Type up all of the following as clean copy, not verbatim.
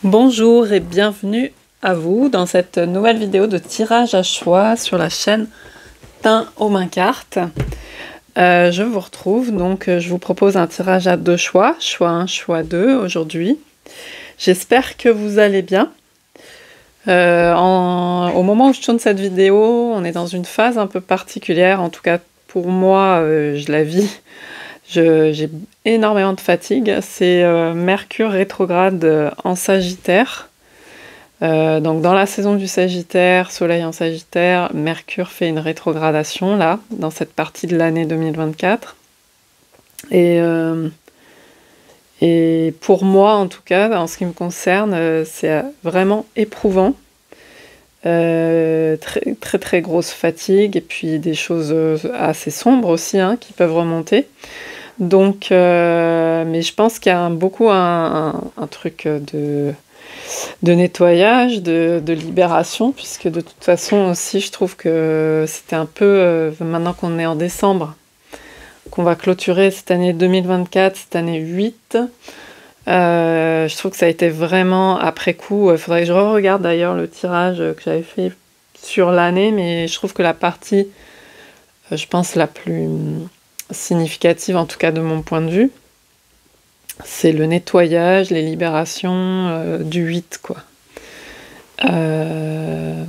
Bonjour et bienvenue à vous dans cette nouvelle vidéo de tirage à choix sur la chaîne Tin aux mains cartes. Je vous retrouve, donc je vous propose un tirage à deux choix, choix 1, choix 2 aujourd'hui. J'espère que vous allez bien. Au moment où je tourne cette vidéo, on est dans une phase un peu particulière, en tout cas pour moi, je la vis. J'ai énormément de fatigue. C'est Mercure rétrograde en Sagittaire. Donc dans la saison du Sagittaire, Soleil en Sagittaire, Mercure fait une rétrogradation là, dans cette partie de l'année 2024. Et pour moi, en tout cas, en ce qui me concerne, c'est vraiment éprouvant. Très, très très grosse fatigue et puis des choses assez sombres aussi qui peuvent remonter. Donc, mais je pense qu'il y a beaucoup un truc de nettoyage, de libération, puisque de toute façon aussi, je trouve que c'était un peu, maintenant qu'on est en décembre, qu'on va clôturer cette année 2024, cette année 8, je trouve que ça a été vraiment après coup. Il faudrait que je re-regarde d'ailleurs le tirage que j'avais fait sur l'année, mais je trouve que la partie, je pense, la plus significative, en tout cas de mon point de vue, c'est le nettoyage, les libérations du 8, quoi.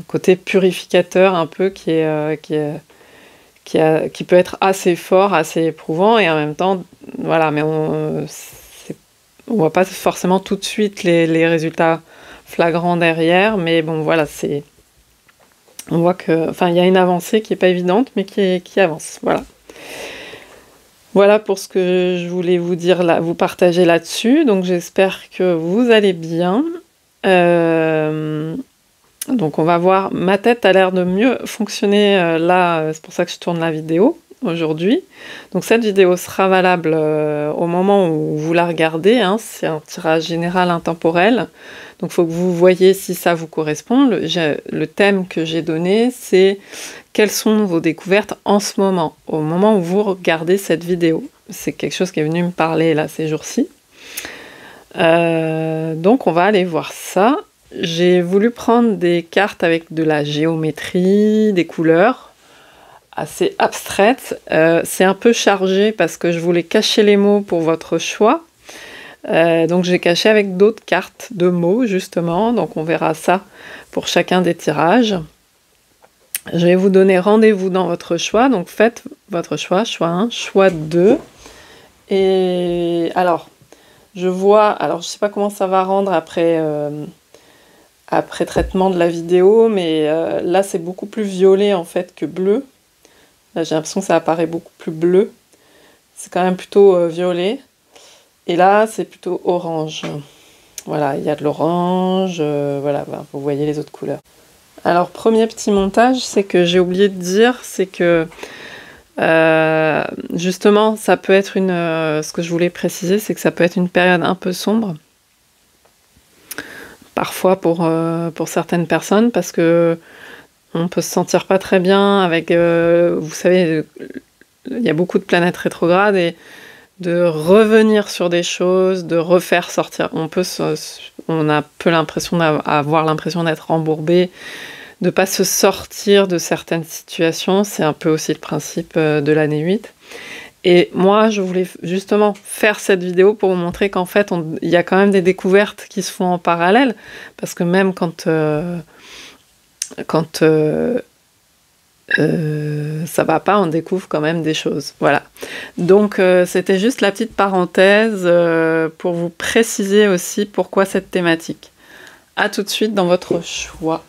Côté purificateur un peu qui peut être assez fort, assez éprouvant, et en même temps, voilà, mais on voit pas forcément tout de suite les résultats flagrants derrière, mais bon, voilà, on voit que, enfin, il y a une avancée qui est pas évidente, mais qui avance, voilà. Voilà pour ce que je voulais vous dire là, vous partager là-dessus. Donc j'espère que vous allez bien. Donc on va voir, ma tête a l'air de mieux fonctionner là, c'est pour ça que je tourne la vidéo aujourd'hui. Donc cette vidéo sera valable au moment où vous la regardez, c'est un tirage général intemporel. Donc il faut que vous voyez si ça vous correspond. Le thème que j'ai donné, c'est quelles sont vos découvertes en ce moment, au moment où vous regardez cette vidéo. C'est quelque chose qui est venu me parler là ces jours-ci. Donc on va aller voir ça. J'ai voulu prendre des cartes avec de la géométrie, des couleurs assez abstraites. C'est un peu chargé parce que je voulais cacher les mots pour votre choix. Donc j'ai caché avec d'autres cartes de mots justement. Donc on verra ça pour chacun des tirages. Je vais vous donner rendez-vous dans votre choix, donc faites votre choix, choix 1, choix 2. Et alors, je sais pas comment ça va rendre après traitement de la vidéo, mais là c'est beaucoup plus violet en fait que bleu. Là j'ai l'impression que ça apparaît beaucoup plus bleu. C'est quand même plutôt violet. Et là c'est plutôt orange. Voilà, il y a de l'orange, voilà, vous voyez les autres couleurs. Alors, premier petit montage, c'est que j'ai oublié de dire, c'est que justement, ça peut être ce que je voulais préciser, c'est que ça peut être une période un peu sombre, parfois pour certaines personnes, parce que on peut se sentir pas très bien avec, vous savez, il y a beaucoup de planètes rétrogrades et de revenir sur des choses, de refaire sortir. On a un peu avoir l'impression d'être embourbé, de pas se sortir de certaines situations. C'est un peu aussi le principe de l'année 8. Et moi, je voulais justement faire cette vidéo pour vous montrer qu'en fait, il y a quand même des découvertes qui se font en parallèle, parce que même quand ça va pas, on découvre quand même des choses. Voilà. Donc c'était juste la petite parenthèse pour vous préciser aussi pourquoi cette thématique. À tout de suite dans votre choix.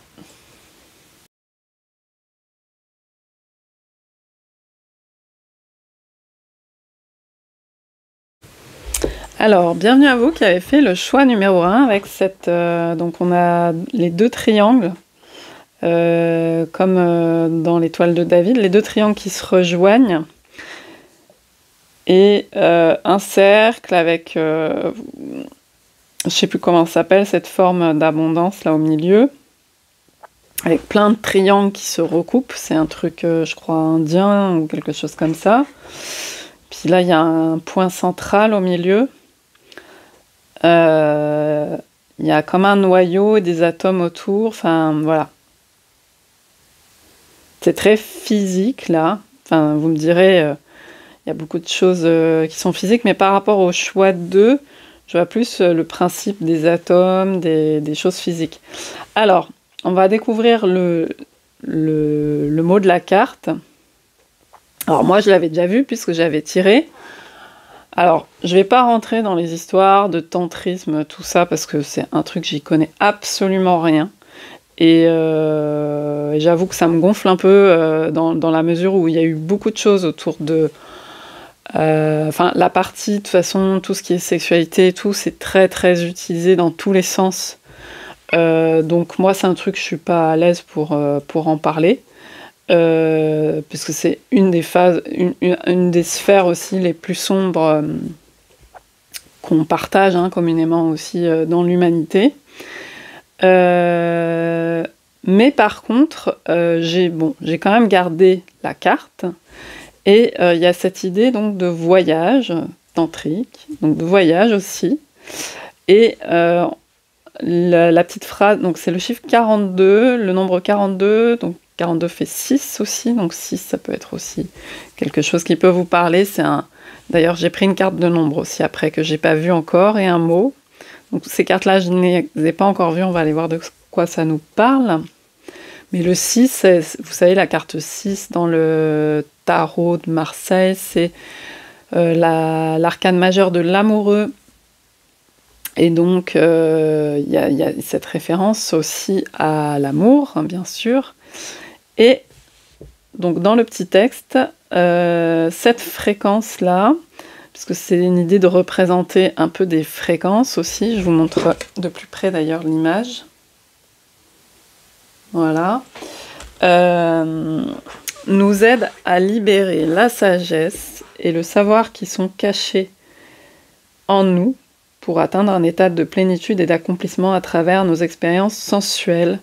Alors, bienvenue à vous qui avez fait le choix numéro 1 avec cette... donc on a les deux triangles. Comme dans l'étoile de David, les deux triangles qui se rejoignent et un cercle avec, je sais plus comment ça s'appelle, cette forme d'abondance là au milieu, avec plein de triangles qui se recoupent. C'est un truc, je crois, indien ou quelque chose comme ça. Puis là, il y a un point central au milieu. Il il y a comme un noyau et des atomes autour. Enfin, voilà. C'est très physique, là. Enfin, vous me direz, il y a beaucoup de choses qui sont physiques, mais par rapport au choix 2, je vois plus le principe des atomes, des choses physiques. Alors, on va découvrir le mot de la carte. Alors moi, je l'avais déjà vu puisque j'avais tiré. Alors, je vais pas rentrer dans les histoires de tantrisme, tout ça, parce que c'est un truc, j'y connais absolument rien. Et j'avoue que ça me gonfle un peu dans la mesure où il y a eu beaucoup de choses autour de... Enfin, la partie, de toute façon, tout ce qui est sexualité et tout, c'est très très utilisé dans tous les sens. Donc moi, c'est un truc, je suis pas à l'aise pour en parler. Puisque c'est une des phases, une des sphères aussi les plus sombres qu'on partage communément aussi dans l'humanité. Mais par contre, j'ai quand même gardé la carte, et il y a cette idée donc de voyage tantrique, donc de voyage aussi, et la petite phrase, donc c'est le chiffre 42, le nombre 42, donc 42 fait 6 aussi, donc 6 ça peut être aussi quelque chose qui peut vous parler. D'ailleurs j'ai pris une carte de nombre aussi après que j'ai pas vu encore, et un mot. Donc ces cartes-là, je ne les ai pas encore vues, on va aller voir de quoi ça nous parle. Mais le 6, vous savez, la carte 6 dans le tarot de Marseille, c'est l'arcane majeur de l'amoureux. Et donc, il y a cette référence aussi à l'amour, bien sûr. Et donc, dans le petit texte, cette fréquence-là, parce que c'est une idée de représenter un peu des fréquences aussi. Je vous montre de plus près d'ailleurs l'image. Voilà. Nous aide à libérer la sagesse et le savoir qui sont cachés en nous pour atteindre un état de plénitude et d'accomplissement à travers nos expériences sensuelles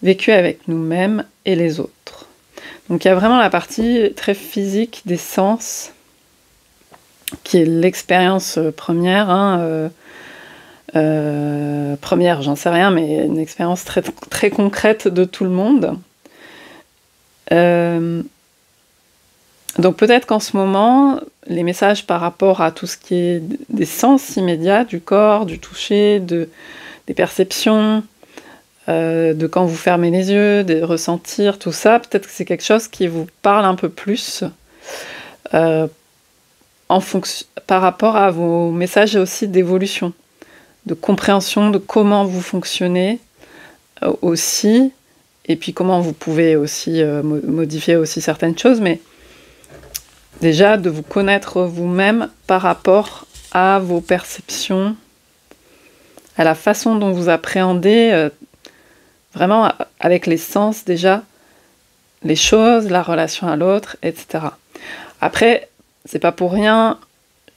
vécues avec nous-mêmes et les autres. Donc il y a vraiment la partie très physique des sens, qui est l'expérience première, première, j'en sais rien, mais une expérience très, très concrète de tout le monde. Donc peut-être qu'en ce moment, les messages par rapport à tout ce qui est des sens immédiats, du corps, du toucher, des perceptions, de quand vous fermez les yeux, de ressentir, tout ça, peut-être que c'est quelque chose qui vous parle un peu plus par rapport à vos messages aussi d'évolution, de compréhension de comment vous fonctionnez aussi, et puis comment vous pouvez aussi modifier aussi certaines choses, mais déjà de vous connaître vous-même par rapport à vos perceptions, à la façon dont vous appréhendez vraiment avec les sens déjà les choses, la relation à l'autre, etc. Après, c'est pas pour rien,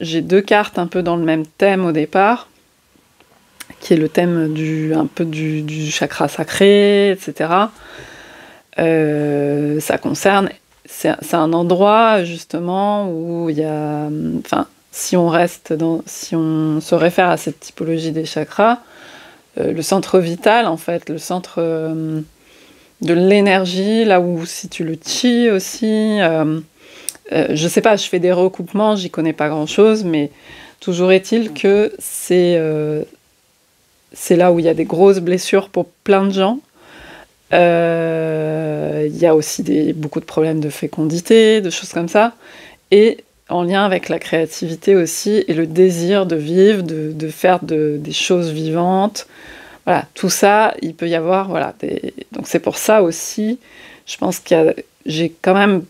j'ai 2 cartes un peu dans le même thème au départ, qui est le thème un peu du chakra sacré, etc. Ça concerne... C'est un endroit, justement, où il y a... Enfin, si on se réfère à cette typologie des chakras, le centre vital, en fait, le centre de l'énergie, là où se situe le chi aussi... je sais pas, je fais des recoupements, j'y connais pas grand-chose, mais toujours est-il que c'est là où il y a des grosses blessures pour plein de gens. Il y a aussi beaucoup de problèmes de fécondité, de choses comme ça, et en lien avec la créativité aussi, et le désir de vivre, de faire des choses vivantes. Voilà, tout ça, il peut y avoir... Voilà, donc c'est pour ça aussi, je pense que j'ai quand même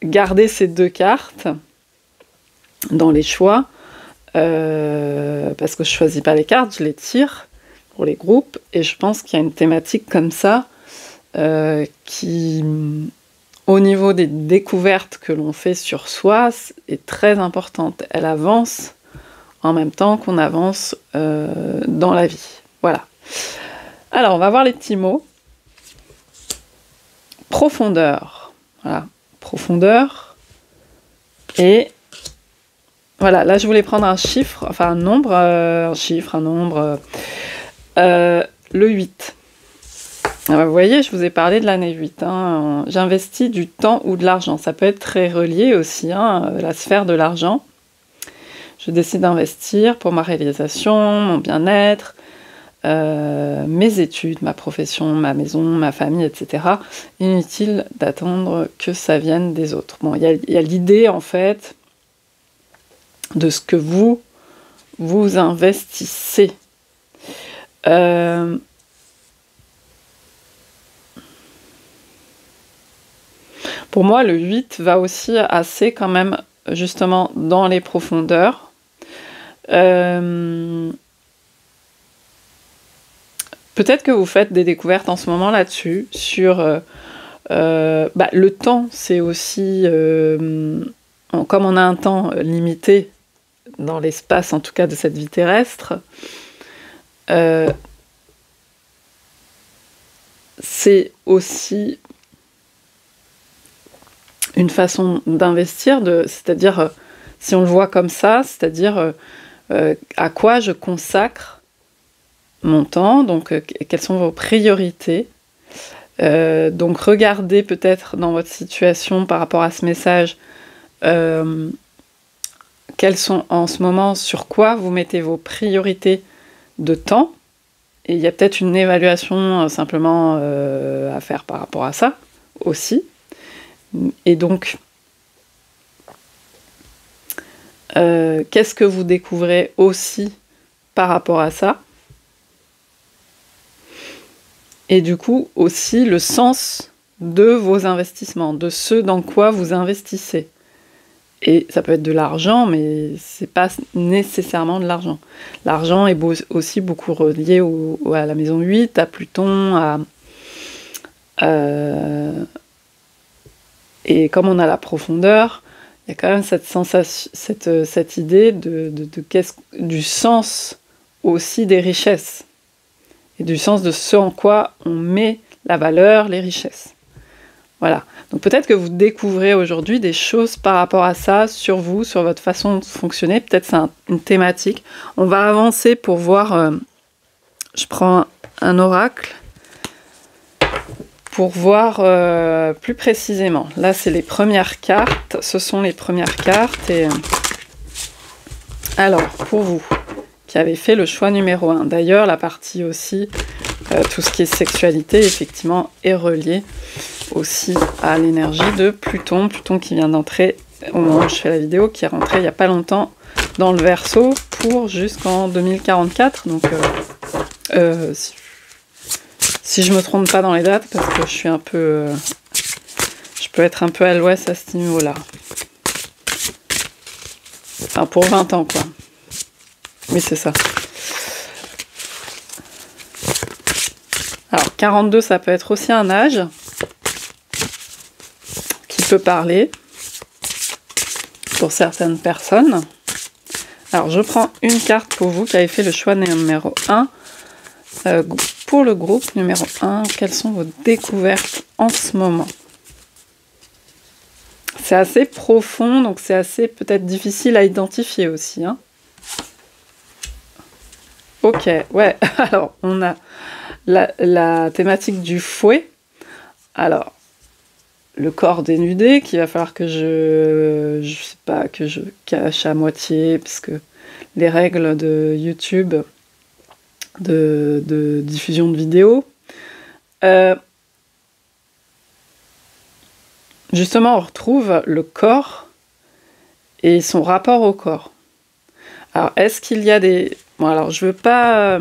gardé ces 2 cartes dans les choix, parce que je choisis pas les cartes, je les tire pour les groupes, et je pense qu'il y a une thématique comme ça qui, au niveau des découvertes que l'on fait sur soi, est très importante. Elle avance en même temps qu'on avance dans la vie. Voilà. Alors, on va voir les petits mots. Profondeur. Voilà. Profondeur. Et voilà, là je voulais prendre un chiffre, enfin un nombre, un chiffre, un nombre. Le 8. Alors, vous voyez, je vous ai parlé de l'année 8. Hein. J'investis du temps ou de l'argent. Ça peut être très relié aussi, hein, la sphère de l'argent. Je décide d'investir pour ma réalisation, mon bien-être, mes études, ma profession, ma maison, ma famille, etc. Inutile d'attendre que ça vienne des autres. Bon, il y a l'idée, en fait, de ce que vous investissez. Pour moi, le 8 va aussi assez quand même justement dans les profondeurs. Peut-être que vous faites des découvertes en ce moment là-dessus, sur le temps, c'est aussi, comme on a un temps limité dans l'espace, en tout cas de cette vie terrestre, c'est aussi une façon d'investir, c'est-à-dire, si on le voit comme ça, c'est-à-dire à quoi je consacre mon temps, donc quelles sont vos priorités. Donc regardez peut-être dans votre situation par rapport à ce message, quelles sont en ce moment, sur quoi vous mettez vos priorités de temps, et il y a peut-être une évaluation simplement à faire par rapport à ça aussi. Et donc, qu'est-ce que vous découvrez aussi par rapport à ça? Et du coup, aussi le sens de vos investissements, de ce dans quoi vous investissez. Et ça peut être de l'argent, mais c'est pas nécessairement de l'argent. L'argent est aussi beaucoup relié à la maison 8, à Pluton, et comme on a la profondeur, il y a quand même cette sensation, cette idée du sens aussi des richesses. Et du sens de ce en quoi on met la valeur, les richesses. Voilà. Donc peut-être que vous découvrez aujourd'hui des choses par rapport à ça, sur vous, sur votre façon de fonctionner. Peut-être c'est une thématique. On va avancer pour voir... je prends un oracle pour voir plus précisément. Là, c'est les premières cartes. Ce sont les premières cartes. Et alors, pour vous, qui avez fait le choix numéro 1. D'ailleurs, la partie aussi, tout ce qui est sexualité, effectivement, est relié aussi à l'énergie de Pluton. Pluton qui vient d'entrer, au moment où je fais la vidéo, qui est rentré il n'y a pas longtemps dans le Verseau pour jusqu'en 2044. Donc, si je me trompe pas dans les dates, parce que je suis un peu... je peux être un peu à l'ouest à ce niveau-là. Enfin, pour 20 ans, quoi. Oui, c'est ça. Alors, 42, ça peut être aussi un âge qui peut parler pour certaines personnes. Alors, je prends une carte pour vous qui avez fait le choix numéro 1. Pour le groupe numéro 1, quelles sont vos découvertes en ce moment? C'est assez profond, donc c'est assez peut-être difficile à identifier aussi. Hein. Ok, ouais, alors on a la thématique du fouet. Alors, le corps dénudé, qu'il va falloir que je sais pas, que je cache à moitié, parce que les règles de YouTube, de diffusion de vidéos. Justement, on retrouve le corps et son rapport au corps. Alors, est-ce qu'il y a des... Bon, alors, je veux pas...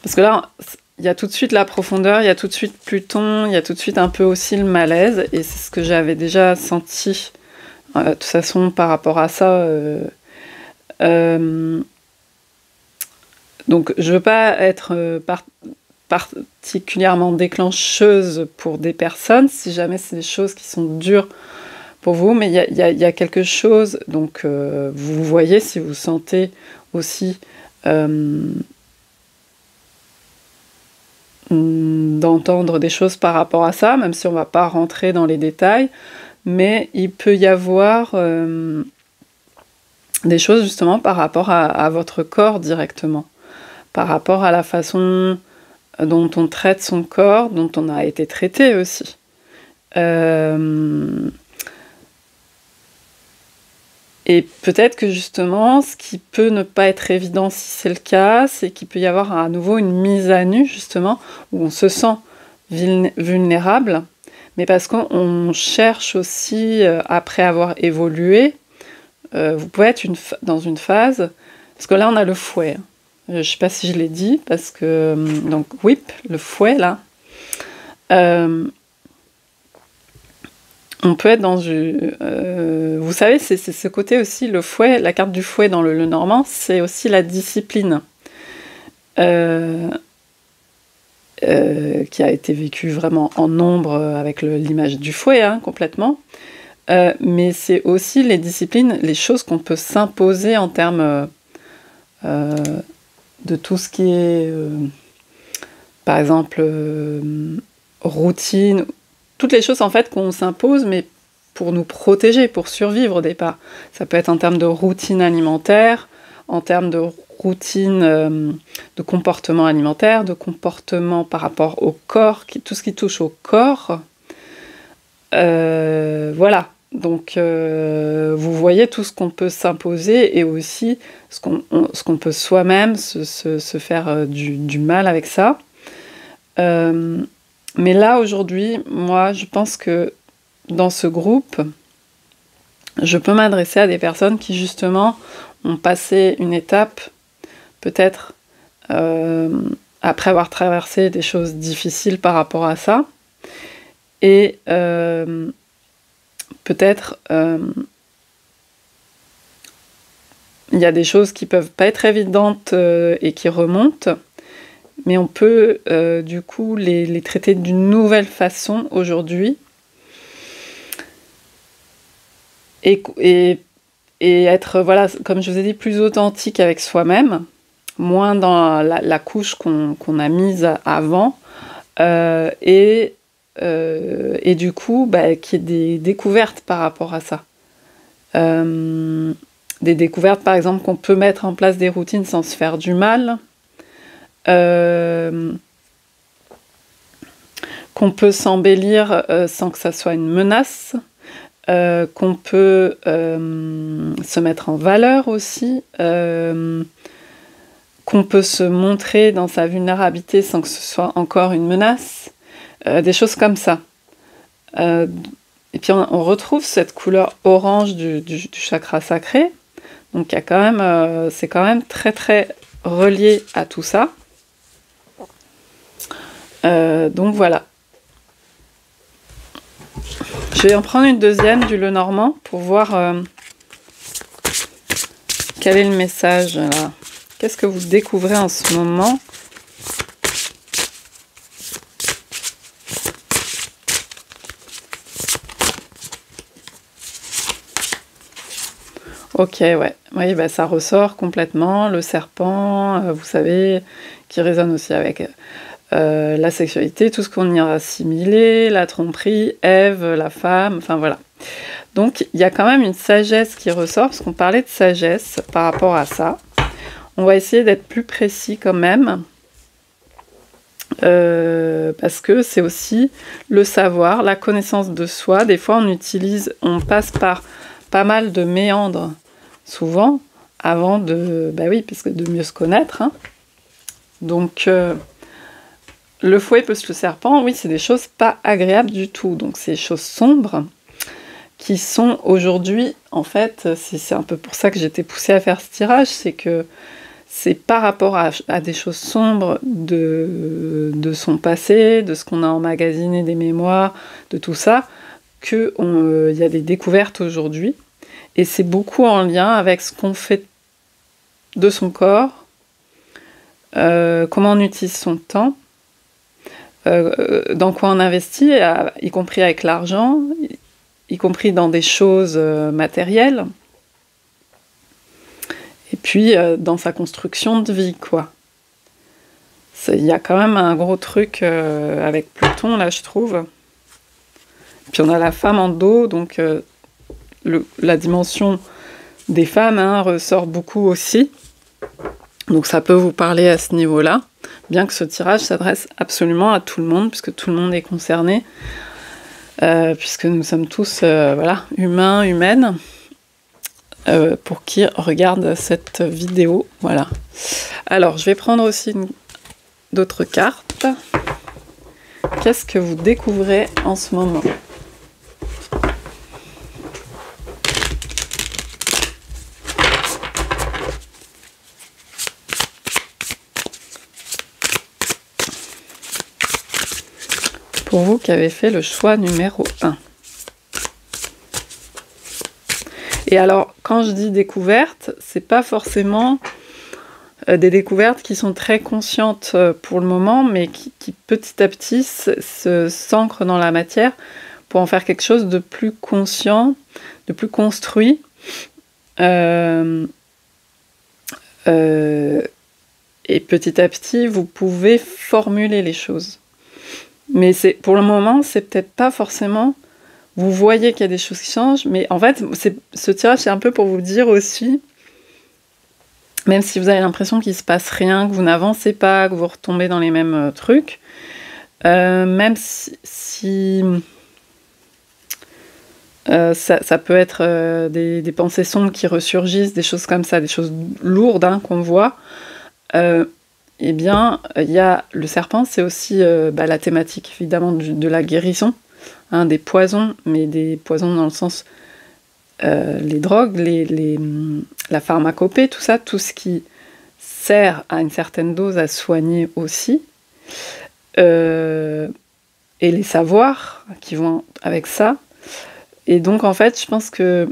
Parce que là, il y a tout de suite la profondeur, il y a tout de suite Pluton, il y a tout de suite un peu aussi le malaise, et c'est ce que j'avais déjà senti, de toute façon, par rapport à ça. Donc, je veux pas être particulièrement déclencheuse pour des personnes, si jamais c'est des choses qui sont dures pour vous, mais il y a quelque chose, donc vous voyez si vous sentez aussi d'entendre des choses par rapport à ça, même si on ne va pas rentrer dans les détails, mais il peut y avoir des choses justement par rapport à votre corps directement. par rapport à la façon dont on traite son corps, dont on a été traité aussi. Et peut-être que justement, ce qui peut ne pas être évident si c'est le cas, c'est qu'il peut y avoir à nouveau une mise à nu, justement, où on se sent vulnérable, mais parce qu'on cherche aussi, après avoir évolué, vous pouvez être dans une phase, parce que là on a le fouet, je ne sais pas si je l'ai dit, parce que, donc whip, le fouet là, on peut être dans vous savez, c'est ce côté aussi, le fouet, la carte du fouet dans le Normand, c'est aussi la discipline. Qui a été vécue vraiment en nombre avec l'image du fouet, hein, complètement. Mais c'est aussi les disciplines, les choses qu'on peut s'imposer en termes de tout ce qui est, par exemple, routine, toutes les choses en fait qu'on s'impose, mais pour nous protéger, pour survivre au départ. Ça peut être en termes de routine alimentaire, en termes de routine de comportement alimentaire, de comportement par rapport au corps, tout ce qui touche au corps. Voilà. Donc, vous voyez tout ce qu'on peut s'imposer et aussi ce qu'on peut soi-même se faire du mal avec ça. Mais là, aujourd'hui, moi, je pense que dans ce groupe, je peux m'adresser à des personnes qui, justement, ont passé une étape, peut-être, après avoir traversé des choses difficiles par rapport à ça. Et peut-être, il y a des choses qui peuvent pas être évidentes et qui remontent, mais on peut du coup les traiter d'une nouvelle façon aujourd'hui et être, voilà, comme je vous ai dit, plus authentique avec soi-même, moins dans la couche qu'on a mise avant, et du coup, qu'il y ait des découvertes par rapport à ça. Des découvertes, par exemple, qu'on peut mettre en place des routines sans se faire du mal, qu'on peut s'embellir sans que ça soit une menace, qu'on peut se mettre en valeur aussi, qu'on peut se montrer dans sa vulnérabilité sans que ce soit encore une menace, des choses comme ça. Et puis on retrouve cette couleur orange du chakra sacré, donc il y a quand même, c'est quand même très très relié à tout ça. Donc voilà. Je vais en prendre une deuxième du Lenormand pour voir quel est le message là. Qu'est-ce que vous découvrez en ce moment? Ok, ouais. Oui, ça ressort complètement. Le serpent, vous savez, qui résonne aussi avec la sexualité, tout ce qu'on y a assimilé, la tromperie, Ève, la femme, enfin voilà. Donc, il y a quand même une sagesse qui ressort, parce qu'on parlait de sagesse par rapport à ça. On va essayer d'être plus précis quand même, parce que c'est aussi le savoir, la connaissance de soi. Des fois, on passe par pas mal de méandres, souvent, avant de, parce que de mieux se connaître. Hein. Donc, le fouet plus le serpent, oui, c'est des choses pas agréables du tout. Donc, c'est des choses sombres qui sont aujourd'hui, en fait, c'est un peu pour ça que j'étais poussée à faire ce tirage, c'est que c'est par rapport à des choses sombres de son passé, de ce qu'on a emmagasiné, des mémoires, de tout ça, qu'il y a des découvertes aujourd'hui. Et c'est beaucoup en lien avec ce qu'on fait de son corps, comment on utilise son temps, dans quoi on investit, y compris avec l'argent, y compris dans des choses matérielles, et puis dans sa construction de vie, quoi. Il y a quand même un gros truc avec Pluton, là, je trouve. Puis on a la femme en dos, donc la dimension des femmes ressort beaucoup aussi. Donc ça peut vous parler à ce niveau-là, bien que ce tirage s'adresse absolument à tout le monde, puisque tout le monde est concerné, puisque nous sommes tous voilà, humains, humaines, pour qui regarde cette vidéo. Voilà. Alors, je vais prendre aussi d'autres cartes. Qu'est-ce que vous découvrez en ce moment ? Pour vous qui avez fait le choix numéro 1. Et alors, quand je dis découverte, c'est pas forcément des découvertes qui sont très conscientes pour le moment, mais qui petit à petit s'ancrent dans la matière pour en faire quelque chose de plus conscient, de plus construit. Et petit à petit, vous pouvez formuler les choses. Mais pour le moment, c'est peut-être pas forcément... Vous voyez qu'il y a des choses qui changent, mais en fait, ce tirage, c'est un peu pour vous dire aussi, même si vous avez l'impression qu'il se passe rien, que vous n'avancez pas, que vous retombez dans les mêmes trucs, même si ça peut être des pensées sombres qui ressurgissent, des choses comme ça, des choses lourdes qu'on voit, eh bien, il y a le serpent, c'est aussi la thématique, évidemment, de la guérison, des poisons, mais des poisons dans le sens les drogues, la pharmacopée, tout ça, tout ce qui sert à une certaine dose à soigner aussi, et les savoirs qui vont avec ça. Et donc, en fait, je pense que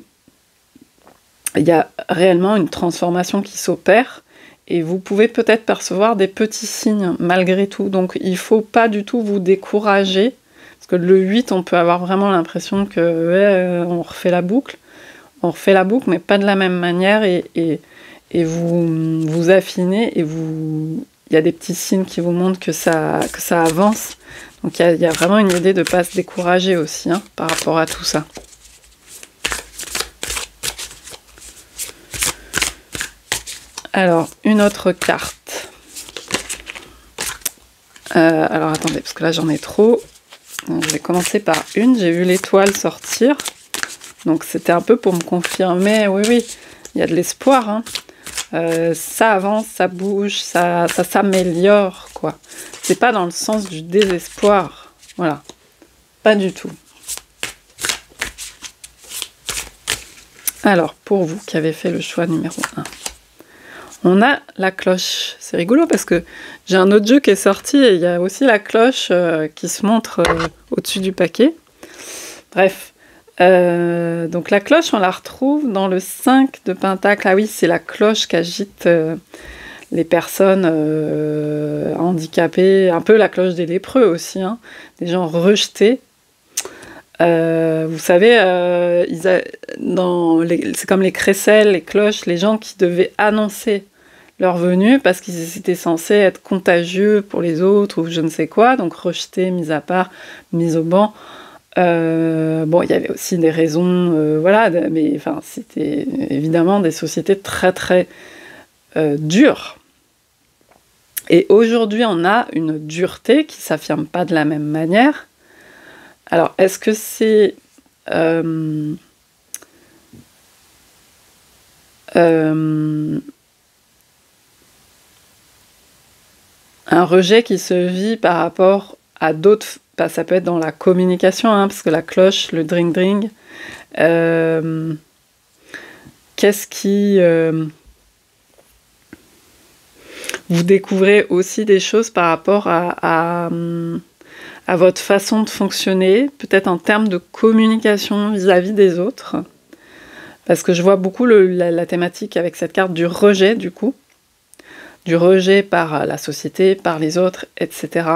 il y a réellement une transformation qui s'opère, et vous pouvez peut-être percevoir des petits signes malgré tout. Donc, il ne faut pas du tout vous décourager, parce que le 8, on peut avoir vraiment l'impression que on refait la boucle. On refait la boucle, mais pas de la même manière, et vous affinez, et il y a des petits signes qui vous montrent que ça avance. Donc il y a vraiment une idée de ne pas se décourager aussi par rapport à tout ça. Alors, une autre carte. Alors attendez, parce que là j'en ai trop. Je vais commencer par une. J'ai vu l'étoile sortir. Donc c'était un peu pour me confirmer, oui, il y a de l'espoir. Ça avance, ça bouge, ça s'améliore, quoi. C'est pas dans le sens du désespoir. Voilà. Pas du tout. Alors, pour vous qui avez fait le choix numéro 1. On a la cloche. C'est rigolo parce que j'ai un autre jeu qui est sorti et il y a aussi la cloche qui se montre au-dessus du paquet. Bref. Donc la cloche, on la retrouve dans le 5 de Pentacle. Ah oui, c'est la cloche qu'agitent les personnes handicapées. Un peu la cloche des lépreux aussi. Des gens rejetés. Vous savez, c'est comme les crécelles, les cloches, les gens qui devaient annoncer leur venue parce qu'ils étaient censés être contagieux pour les autres ou je ne sais quoi, donc rejetés, mis à part, mis au banc. Bon, il y avait aussi des raisons, voilà, mais enfin, c'était évidemment des sociétés très très dures. Et aujourd'hui, on a une dureté qui ne s'affirme pas de la même manière. Alors, est-ce que c'est un rejet qui se vit par rapport à d'autres, ça peut être dans la communication, parce que la cloche, le dring-dring, qu'est-ce qui... vous découvrez aussi des choses par rapport à votre façon de fonctionner, peut-être en termes de communication vis-à-vis des autres, parce que je vois beaucoup la thématique avec cette carte du rejet, du coup, du rejet par la société, par les autres, etc.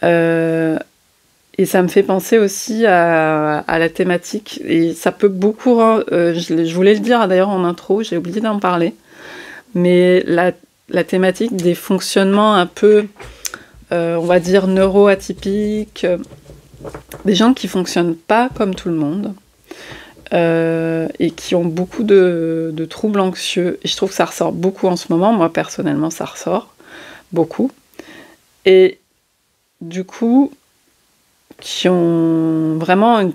Et ça me fait penser aussi à la thématique, et ça peut beaucoup... je voulais le dire d'ailleurs en intro, j'ai oublié d'en parler, mais la thématique des fonctionnements un peu, on va dire, neuroatypiques, des gens qui ne fonctionnent pas comme tout le monde, et qui ont beaucoup de troubles anxieux. Et je trouve que ça ressort beaucoup en ce moment. Moi, personnellement, ça ressort beaucoup. Et du coup, qui ont vraiment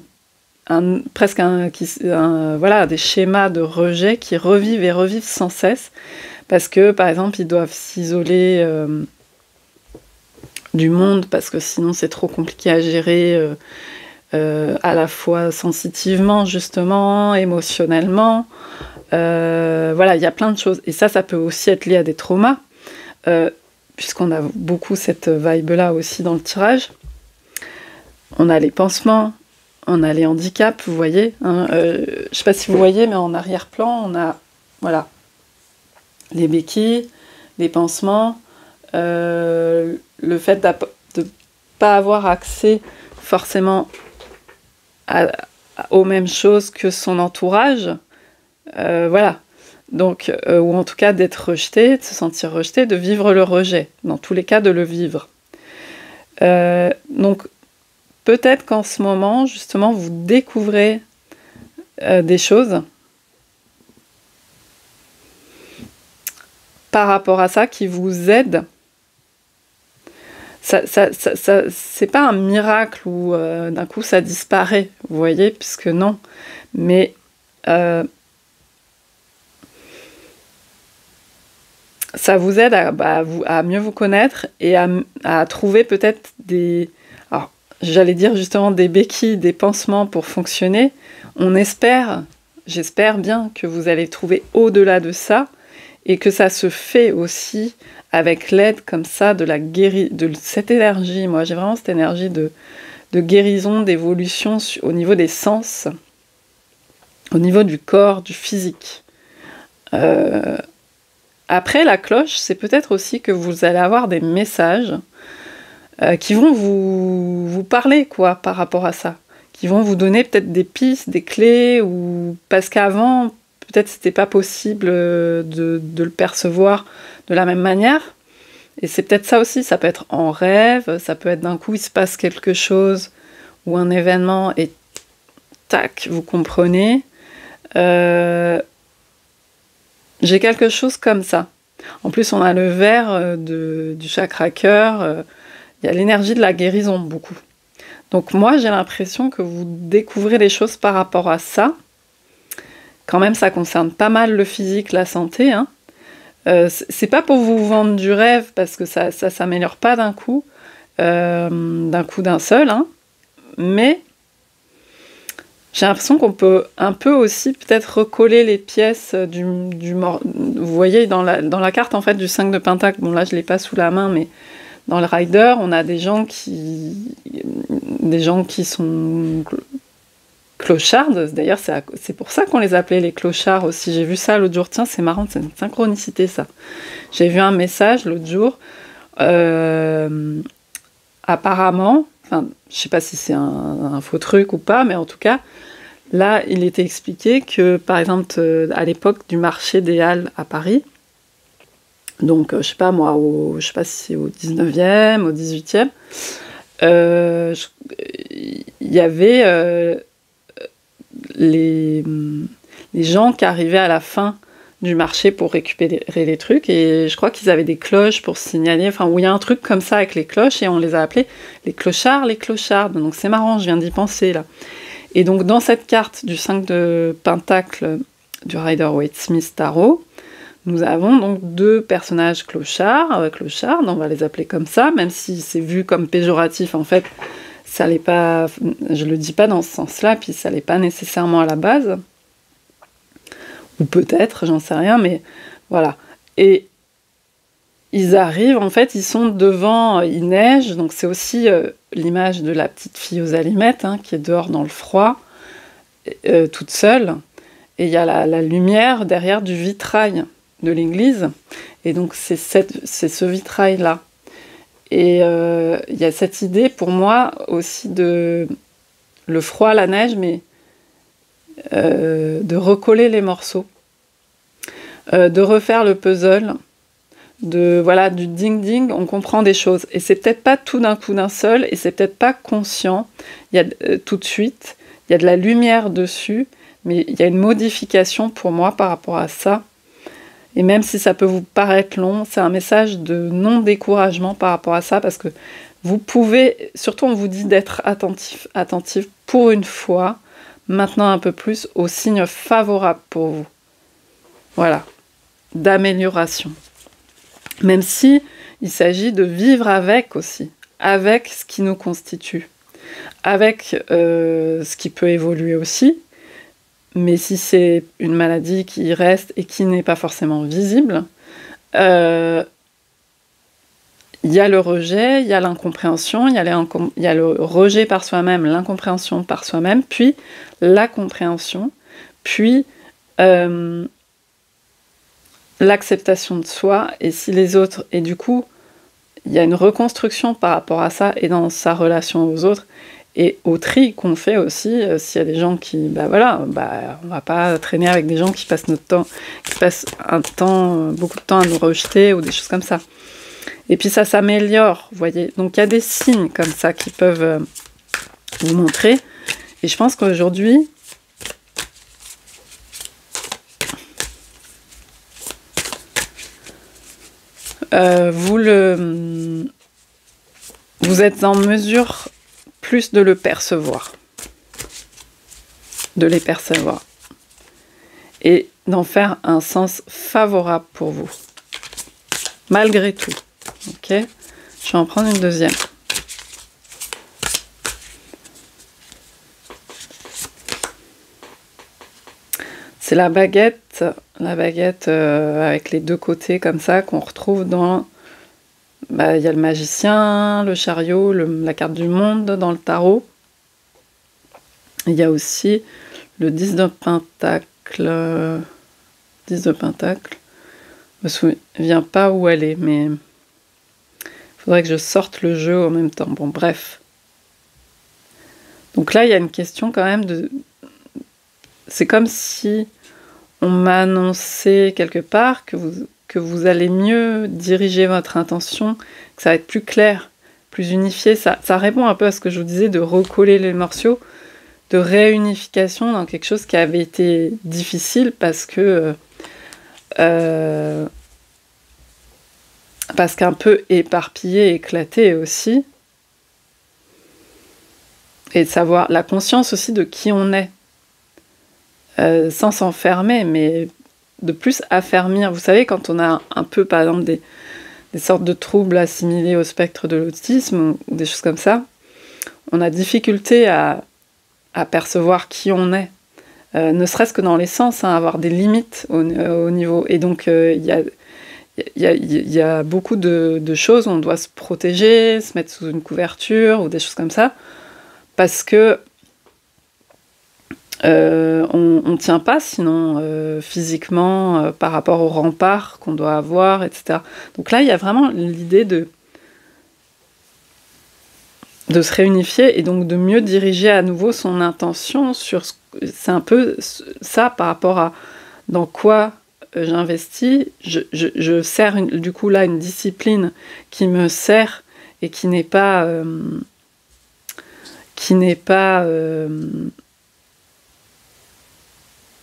voilà, des schémas de rejet qui revivent et revivent sans cesse. Parce que, par exemple, ils doivent s'isoler du monde, parce que sinon c'est trop compliqué à gérer, à la fois sensitivement, justement, émotionnellement. Voilà, il y a plein de choses. Et ça peut aussi être lié à des traumas, puisqu'on a beaucoup cette vibe-là aussi dans le tirage. On a les pansements, on a les handicaps, vous voyez. Hein, je ne sais pas si vous voyez, mais en arrière-plan, on a voilà, les béquilles, les pansements, le fait de ne pas avoir accès forcément aux mêmes choses que son entourage. Voilà. Donc, ou en tout cas d'être rejeté, de se sentir rejeté, de vivre le rejet. Dans tous les cas, de le vivre. Donc, peut-être qu'en ce moment, justement, vous découvrez des choses par rapport à ça qui vous aident. C'est pas un miracle où d'un coup ça disparaît, vous voyez, puisque non. Mais ça vous aide à mieux vous connaître et à trouver peut-être alors, j'allais dire justement des béquilles, des pansements pour fonctionner. J'espère bien que vous allez trouver au-delà de ça et que ça se fait aussi avec l'aide comme ça de cette énergie. Moi, j'ai vraiment cette énergie de guérison, d'évolution au niveau des sens, au niveau du corps, du physique. Après, la cloche, c'est peut-être aussi que vous allez avoir des messages qui vont vous parler, quoi, par rapport à ça. Qui vont vous donner peut-être des pistes, des clés, parce qu'avant, peut-être c'était pas possible de le percevoir de la même manière. Et c'est peut-être ça aussi, ça peut être en rêve, ça peut être d'un coup il se passe quelque chose ou un événement et tac, vous comprenez. J'ai quelque chose comme ça. En plus, on a le vert du chakra cœur, il y a l'énergie de la guérison beaucoup. Donc moi, j'ai l'impression que vous découvrez les choses par rapport à ça. Quand même, ça concerne pas mal le physique, la santé. Hein. C'est pas pour vous vendre du rêve, parce que ça s'améliore pas d'un coup d'un seul. Hein. Mais j'ai l'impression qu'on peut un peu aussi peut-être recoller les pièces vous voyez, dans la carte en fait du 5 de Pentacle. Bon là, je l'ai pas sous la main, mais dans le Rider, on a des gens qui sont clochardes. D'ailleurs, c'est pour ça qu'on les appelait les clochards aussi. J'ai vu ça l'autre jour. Tiens, c'est marrant, c'est une synchronicité, ça. J'ai vu un message l'autre jour. Apparemment, enfin, je sais pas si c'est un faux truc ou pas, mais en tout cas, là, il était expliqué que, par exemple, à l'époque du marché des Halles à Paris, donc, je sais pas moi, je sais pas si c'est au 19e, au 18e, il y avait les gens qui arrivaient à la fin du marché pour récupérer les trucs, et je crois qu'ils avaient des cloches pour signaler, enfin, où il y a un truc comme ça avec les cloches, et on les a appelés les clochards, les clochardes. Donc c'est marrant, je viens d'y penser là. Et donc dans cette carte du 5 de Pentacle du Rider-Waite-Smith Tarot, nous avons donc deux personnages clochards, on va les appeler comme ça, même si c'est vu comme péjoratif, en fait, ça l'est pas, je le dis pas dans ce sens-là, puis ça l'est pas nécessairement à la base, ou peut-être, j'en sais rien, mais voilà. Et ils arrivent, en fait, ils sont devant, il neige, donc c'est aussi l'image de la petite fille aux allumettes, hein, qui est dehors dans le froid, toute seule, et il y a la lumière derrière du vitrail de l'église, et donc c'est ce vitrail-là. Et il y a cette idée, pour moi, aussi de le froid, la neige, mais de recoller les morceaux, de refaire le puzzle, du ding-ding, on comprend des choses. Et c'est peut-être pas tout d'un coup d'un seul, et c'est peut-être pas conscient, il y a tout de suite, il y a de la lumière dessus, Mais il y a une modification pour moi par rapport à ça. Et même si ça peut vous paraître long, c'est un message de non-découragement par rapport à ça, parce que vous pouvez, surtout on vous dit d'être attentif pour une fois, maintenant un peu plus, aux signes favorables pour vous. Voilà, d'amélioration. Même si il s'agit de vivre avec aussi, avec ce qui nous constitue, avec ce qui peut évoluer aussi. Mais si c'est une maladie qui reste et qui n'est pas forcément visible, il y a le rejet, il y a l'incompréhension, il y a le rejet par soi-même, l'incompréhension par soi-même, puis la compréhension, puis l'acceptation de soi, et si les autres... Et du coup, il y a une reconstruction par rapport à ça, et dans sa relation aux autres, et au tri qu'on fait aussi, s'il y a des gens qui... on va pas traîner avec des gens qui passent beaucoup de temps à nous rejeter, ou des choses comme ça. Et puis ça s'améliore, vous voyez. Donc il y a des signes comme ça qui peuvent vous montrer. Et je pense qu'aujourd'hui, vous êtes en mesure plus de le percevoir, de les percevoir, et d'en faire un sens favorable pour vous, malgré tout. Ok, je vais en prendre une deuxième. C'est la baguette avec les deux côtés comme ça qu'on retrouve dans... il y a le magicien, le chariot, la carte du monde dans le tarot. Il y a aussi le 10 de pentacle. 10 de pentacle. Je me souviens pas où elle est, mais il faudrait que je sorte le jeu en même temps. Bon, bref. Donc là, il y a une question quand même de... C'est comme si on m'a annoncé quelque part que vous allez mieux diriger votre intention, que ça va être plus clair, plus unifié. Ça répond un peu à ce que je vous disais de recoller les morceaux, de réunification dans quelque chose qui avait été difficile parce qu'un peu éparpillé, éclaté aussi. Et de savoir la conscience aussi de qui on est. Sans s'enfermer, mais de plus affermir. Vous savez, quand on a un peu, par exemple, des sortes de troubles assimilés au spectre de l'autisme ou des choses comme ça, on a difficulté à percevoir qui on est, ne serait-ce que dans les sens, avoir des limites au niveau. Et donc, il y a beaucoup de choses où on doit se protéger, se mettre sous une couverture ou des choses comme ça, parce que on ne tient pas sinon physiquement par rapport aux remparts qu'on doit avoir, etc. Donc là, il y a vraiment l'idée de se réunifier et donc de mieux diriger à nouveau son intention sur... C'est un peu ça par rapport à dans quoi j'investis. Je sers du coup là une discipline qui me sert et qui n'est pas...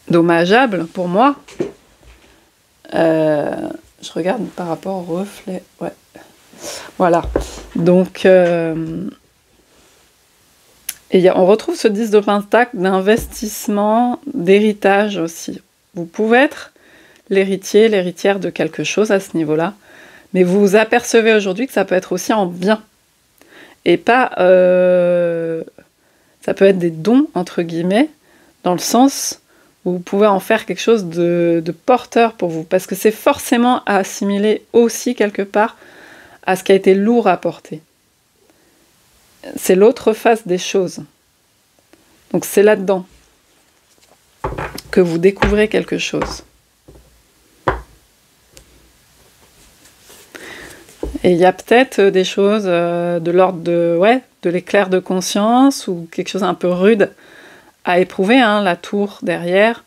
dommageable pour moi. Je regarde par rapport au reflet. Ouais. Voilà. Donc, on retrouve ce 10 de pentacle d'investissement, d'héritage aussi. Vous pouvez être l'héritier, l'héritière de quelque chose à ce niveau-là, mais vous vous apercevez aujourd'hui que ça peut être aussi en bien. Et pas... ça peut être des dons, entre guillemets, dans le sens... vous pouvez en faire quelque chose de porteur pour vous, parce que c'est forcément à assimiler aussi quelque part à ce qui a été lourd à porter. C'est l'autre face des choses. Donc c'est là-dedans que vous découvrez quelque chose. Et il y a peut-être des choses de l'ordre de l'éclair de conscience, ou quelque chose un peu rude à éprouver, la tour derrière,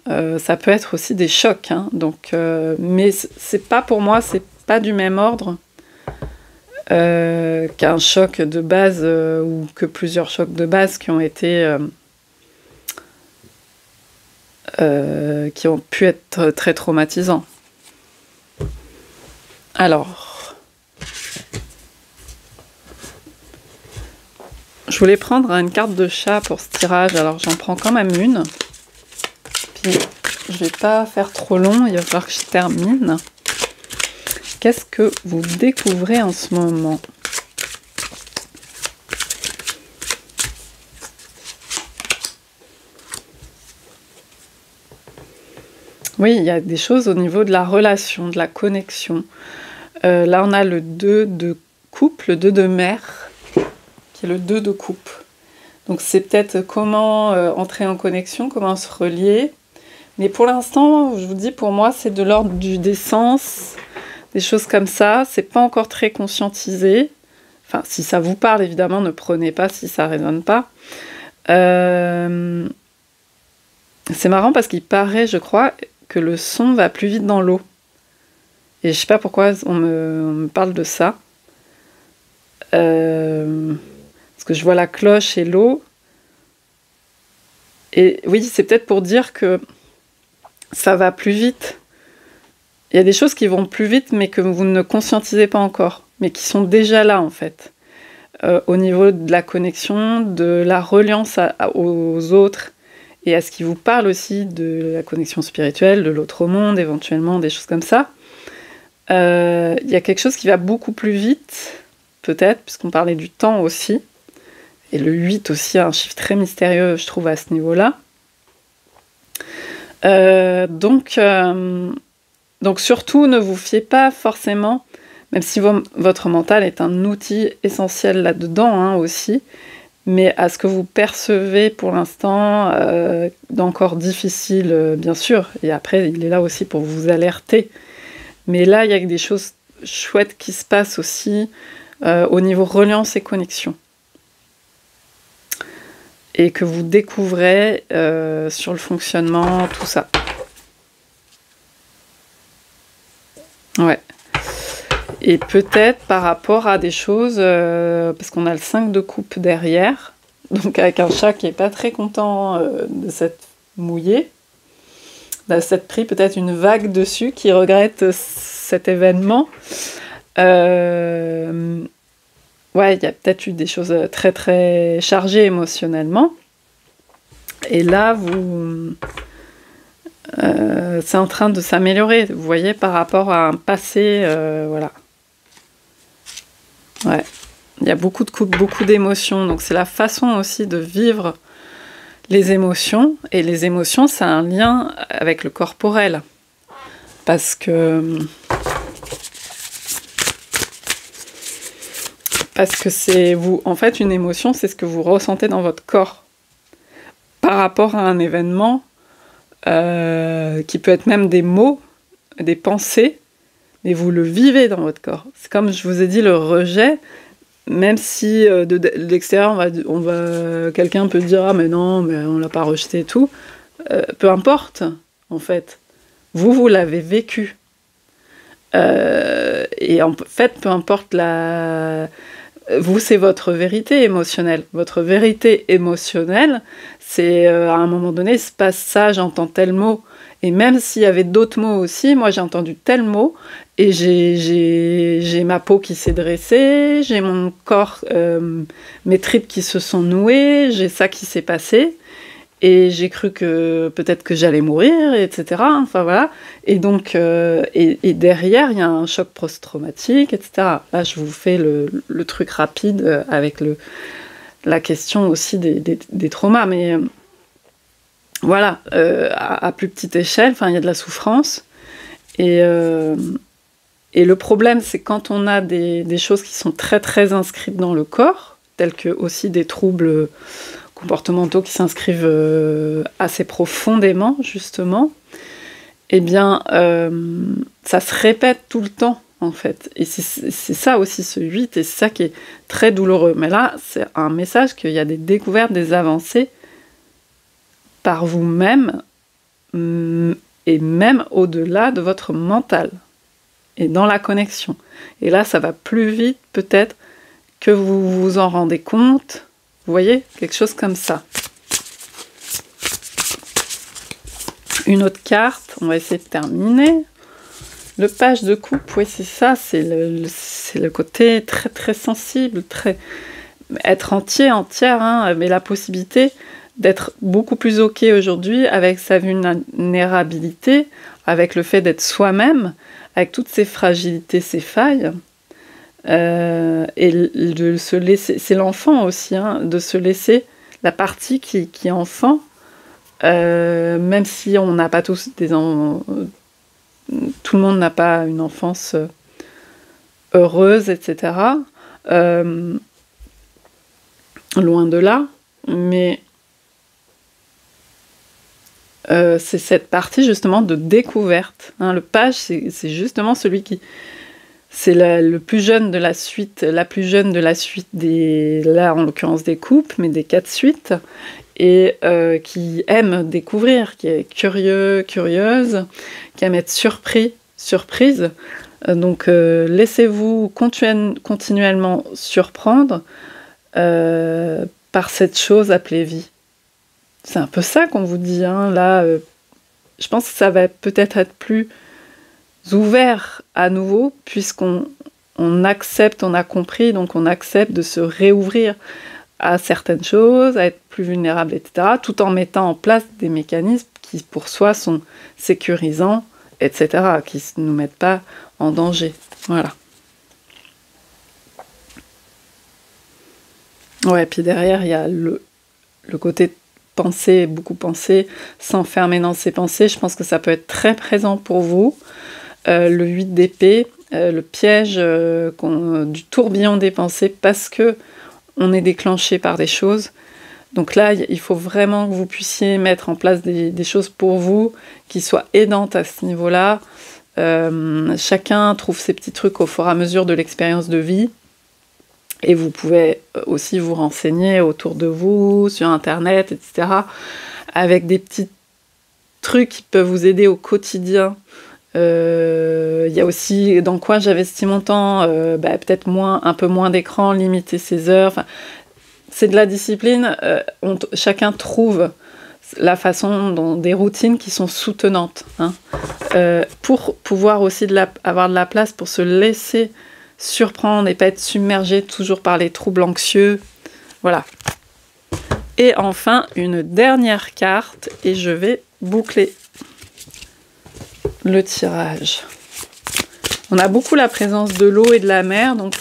ça peut être aussi des chocs, donc, mais c'est pas pour moi, c'est pas du même ordre qu'un choc de base ou que plusieurs chocs de base qui ont été qui ont pu être très traumatisants. Alors, je voulais prendre une carte de chat pour ce tirage, alors j'en prends quand même une. Puis, je vais pas faire trop long, il va falloir que je termine. Qu'est-ce que vous découvrez en ce moment ? Oui, il y a des choses au niveau de la relation, de la connexion. Là, on a le 2 de coupe, le 2 de mer, qui est le 2 de coupe. Donc, c'est peut-être comment entrer en connexion, comment se relier. Mais pour l'instant, je vous dis, pour moi, c'est de l'ordre des sens, des choses comme ça. C'est pas encore très conscientisé. Enfin, si ça vous parle, évidemment, ne prenez pas si ça résonne pas. C'est marrant parce qu'il paraît, je crois, que le son va plus vite dans l'eau. Et je sais pas pourquoi on me parle de ça. Parce que je vois la cloche et l'eau. Et oui, c'est peut-être pour dire que ça va plus vite. Il y a des choses qui vont plus vite, mais que vous ne conscientisez pas encore, mais qui sont déjà là, en fait. Au niveau de la connexion, de la reliance aux autres, et à ce qui vous parle aussi de la connexion spirituelle, de l'autre monde, éventuellement, des choses comme ça. Il y a quelque chose qui va beaucoup plus vite, peut-être, puisqu'on parlait du temps aussi. Et le 8 aussi, un chiffre très mystérieux, je trouve, à ce niveau-là. Donc surtout, ne vous fiez pas forcément, même si votre mental est un outil essentiel là-dedans hein, aussi, mais à ce que vous percevez pour l'instant d'encore difficile, bien sûr. Et après, il est là aussi pour vous alerter. Mais là, il y a des choses chouettes qui se passent aussi au niveau reliance et connexion. Et que vous découvrez sur le fonctionnement, tout ça. Ouais. Et peut-être par rapport à des choses, parce qu'on a le 5 de coupe derrière, donc avec un chat qui n'est pas très content de s'être mouillé, de s'être pris peut-être une vague dessus, qui regrette cet événement. Ouais, il y a peut-être eu des choses très très chargées émotionnellement. Et là, c'est en train de s'améliorer, vous voyez, par rapport à un passé, voilà. Ouais, il y a beaucoup de coupes, beaucoup d'émotions, donc c'est la façon aussi de vivre les émotions, et les émotions, ça a un lien avec le corporel, parce que c'est vous, en fait, une émotion, c'est ce que vous ressentez dans votre corps, par rapport à un événement, qui peut être même des mots, des pensées, mais vous le vivez dans votre corps. C'est comme je vous ai dit, le rejet, même si de l'extérieur, quelqu'un peut dire « Ah mais non, mais on l'a pas rejeté et tout », peu importe, en fait. Vous l'avez vécu. Et en fait, peu importe vous, c'est votre vérité émotionnelle. Votre vérité émotionnelle, c'est à un moment donné, il se passe ça, j'entends tel mot. Et même s'il y avait d'autres mots aussi, moi j'ai entendu tel mot, et j'ai ma peau qui s'est dressée, j'ai mon corps, mes tripes qui se sont nouées, j'ai ça qui s'est passé, et j'ai cru que peut-être que j'allais mourir, etc. Enfin voilà. Et donc, et derrière, il y a un choc post-traumatique, etc. Là, je vous fais le truc rapide avec la question aussi des traumas, mais voilà, à plus petite échelle, il y a de la souffrance. Et le problème, c'est quand on a des choses qui sont très très inscrites dans le corps, telles que aussi des troubles comportementaux qui s'inscrivent assez profondément, justement, eh bien, ça se répète tout le temps, en fait. Et c'est ça aussi, ce 8, et c'est ça qui est très douloureux. Mais là, c'est un message qu'il y a des découvertes, des avancées par vous-même, et même au-delà de votre mental, et dans la connexion. Et là, ça va plus vite, peut-être, que vous vous en rendez compte. Vous voyez, quelque chose comme ça. Une autre carte, on va essayer de terminer. Le page de coupe, oui, c'est ça, c'est le côté très très sensible, être entière, hein, mais la possibilité d'être beaucoup plus ok aujourd'hui avec sa vulnérabilité, avec le fait d'être soi-même, avec toutes ses fragilités, ses failles, et de se laisser, c'est l'enfant aussi, hein, de se laisser la partie qui est enfant, même si on n'a pas tous tout le monde n'a pas une enfance heureuse, etc. Loin de là, mais c'est cette partie justement de découverte. Hein. Le page, c'est justement celui qui... C'est le plus jeune de la suite, la plus jeune de la suite là en l'occurrence des coupes, mais des 4 suites, et qui aime découvrir, qui est curieux, curieuse, qui aime être surprise. Donc laissez-vous continuellement surprendre par cette chose appelée vie. C'est un peu ça qu'on vous dit, hein. Là, je pense que ça va peut-être être plus ouvert à nouveau, puisqu'on accepte, on a compris, donc on accepte de se réouvrir à certaines choses, à être plus vulnérable, etc., tout en mettant en place des mécanismes qui, pour soi, sont sécurisants, etc., qui ne nous mettent pas en danger. Voilà. Ouais, puis derrière, il y a le côté penser, beaucoup penser, s'enfermer dans ses pensées. Je pense que ça peut être très présent pour vous. Le 8 d'épée, le piège du tourbillon des pensées, parce que on est déclenché par des choses. Donc là, il faut vraiment que vous puissiez mettre en place des choses pour vous qui soient aidantes à ce niveau-là. Chacun trouve ses petits trucs au fur et à mesure de l'expérience de vie. Et vous pouvez aussi vous renseigner autour de vous, sur Internet, etc., avec des petits trucs qui peuvent vous aider au quotidien. Il y a aussi dans quoi j'investis mon temps, peut-être un peu moins d'écran, limiter ses heures. Enfin, c'est de la discipline. Chacun trouve la façon dont des routines qui sont soutenantes, hein, pour pouvoir aussi avoir de la place pour se laisser surprendre et pas être submergé toujours par les troubles anxieux. Voilà. Et enfin, une dernière carte, et je vais boucler le tirage. On a beaucoup la présence de l'eau et de la mer, donc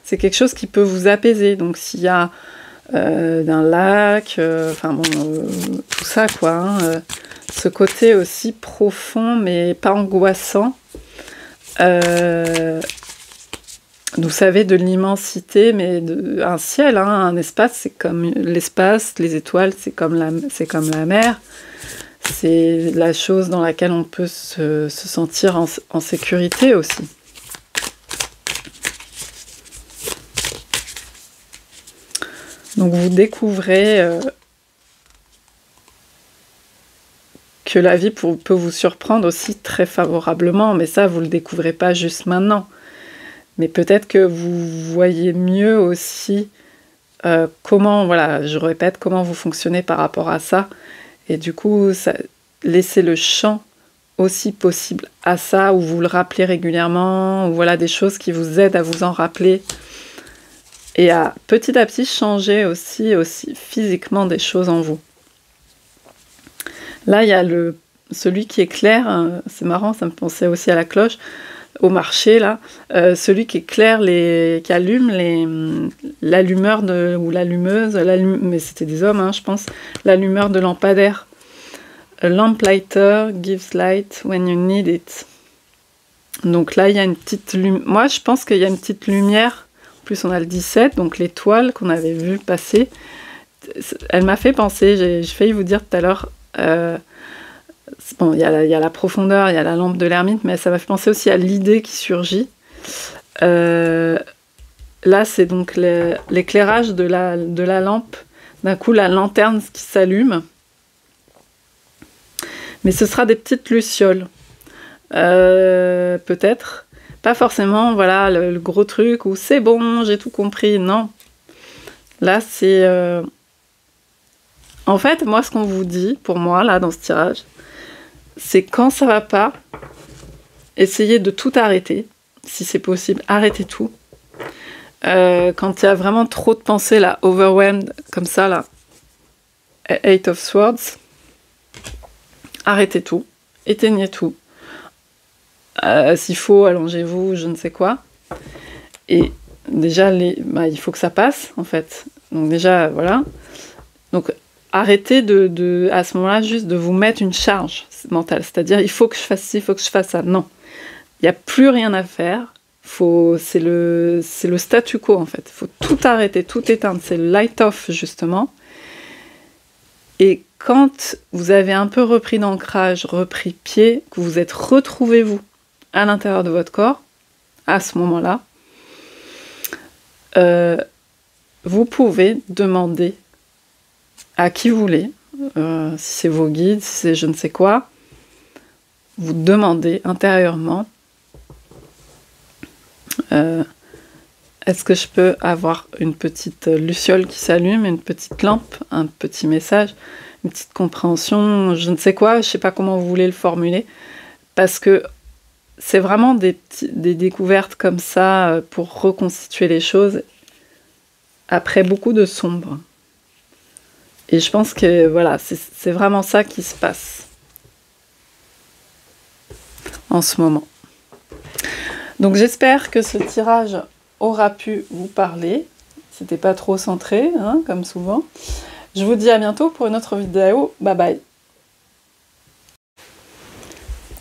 c'est quelque chose qui peut vous apaiser. Donc s'il y a d'un lac, tout ça quoi, hein, ce côté aussi profond mais pas angoissant. Vous savez, de l'immensité, mais un ciel, hein, un espace, c'est comme l'espace, les étoiles, c'est comme la mer. C'est la chose dans laquelle on peut se sentir en sécurité aussi. Donc vous découvrez que la vie peut vous surprendre aussi très favorablement, mais ça, vous ne le découvrez pas juste maintenant. Mais peut-être que vous voyez mieux aussi comment, voilà, je répète, comment vous fonctionnez par rapport à ça. Et du coup, laissez le champ aussi possible à ça, ou vous le rappelez régulièrement, ou voilà, des choses qui vous aident à vous en rappeler. Et à petit changer aussi physiquement des choses en vous. Là, il y a celui qui éclaire, hein, c'est marrant, ça me pensait aussi à la cloche, au marché, là, celui qui éclaire, qui allume l'allumeur ou l'allumeuse, mais c'était des hommes, hein, je pense, l'allumeur de lampadaire. A lamplighter gives light when you need it. Donc là, il y a une petite lumière. Moi, je pense qu'il y a une petite lumière. En plus, on a le 17, donc l'étoile qu'on avait vu passer. Elle m'a fait penser, j'ai failli vous dire tout à l'heure, bon, il y a la profondeur, il y a la lampe de l'ermite, mais ça m'a fait penser aussi à l'idée qui surgit. Là, c'est donc l'éclairage de la lampe. D'un coup, la lanterne qui s'allume. Mais ce sera des petites lucioles. Peut-être. Pas forcément, voilà, le gros truc où c'est bon, j'ai tout compris. Non. Là, c'est... En fait, moi, ce qu'on vous dit, pour moi, là, dans ce tirage, c'est quand ça va pas, essayez de tout arrêter, si c'est possible, arrêtez tout. Quand il y a vraiment trop de pensées, là, overwhelmed, comme ça, là, Eight of Swords, arrêtez tout, éteignez tout. S'il faut, allongez-vous, je ne sais quoi. Et déjà, il faut que ça passe, en fait. Donc déjà, voilà. Donc, arrêtez à ce moment-là, juste de vous mettre une charge mentale. C'est-à-dire, il faut que je fasse ci, il faut que je fasse ça. Non. Il n'y a plus rien à faire. C'est le statu quo, en fait. Il faut tout arrêter, tout éteindre. C'est le light off, justement. Et quand vous avez un peu repris d'ancrage, repris pied, que vous êtes retrouvé, vous, à l'intérieur de votre corps, à ce moment-là, vous pouvez demander à qui vous voulez, si c'est vos guides, si c'est je ne sais quoi, vous demandez intérieurement est-ce que je peux avoir une petite luciole qui s'allume, une petite lampe, un petit message, une petite compréhension, je ne sais quoi, je ne sais pas comment vous voulez le formuler, parce que c'est vraiment des découvertes comme ça pour reconstituer les choses après beaucoup de sombre. Et je pense que voilà, c'est vraiment ça qui se passe en ce moment. Donc j'espère que ce tirage aura pu vous parler. C'était pas trop centré, hein, comme souvent. Je vous dis à bientôt pour une autre vidéo. Bye bye.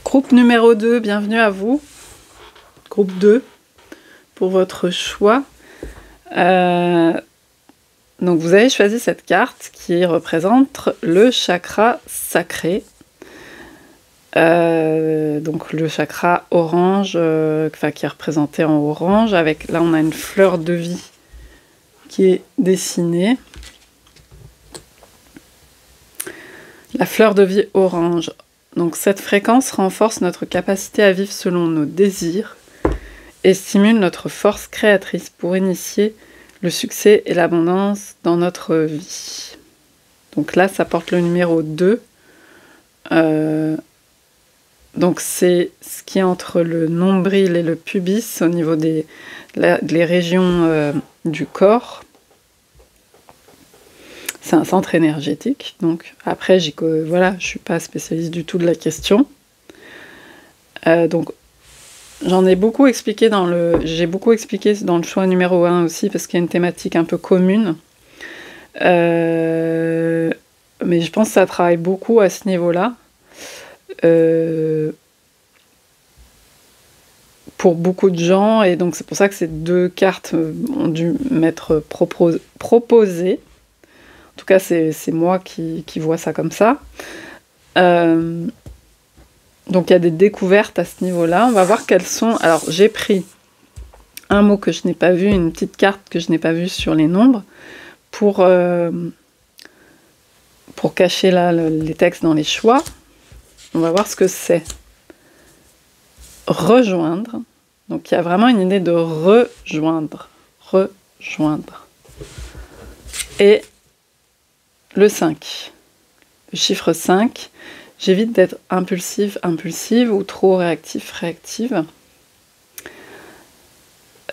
Groupe numéro 2, bienvenue à vous. Groupe 2, pour votre choix. Donc vous avez choisi cette carte qui représente le chakra sacré. Donc le chakra orange, qui est représenté en orange, avec là on a une fleur de vie qui est dessinée. La fleur de vie orange. Donc cette fréquence renforce notre capacité à vivre selon nos désirs et stimule notre force créatrice pour initier le succès et l'abondance dans notre vie. Donc là, ça porte le numéro 2. Donc c'est ce qui est entre le nombril et le pubis au niveau des régions du corps. C'est un centre énergétique. Donc après, voilà, je suis pas spécialiste du tout de la question. Donc j'en ai beaucoup expliqué j'ai beaucoup expliqué dans le choix numéro 1 aussi, parce qu'il y a une thématique un peu commune. Mais je pense que ça travaille beaucoup à ce niveau-là. Pour beaucoup de gens, et donc c'est pour ça que ces deux cartes ont dû m'être proposées. En tout cas, c'est moi qui vois ça comme ça. Donc il y a des découvertes à ce niveau-là. On va voir quelles sont... Alors j'ai pris un mot que je n'ai pas vu, une petite carte que je n'ai pas vue sur les nombres, pour cacher là les textes dans les choix. On va voir ce que c'est. Rejoindre. Donc il y a vraiment une idée de rejoindre. Rejoindre. Et le 5. Le chiffre 5. J'évite d'être impulsive ou trop réactive.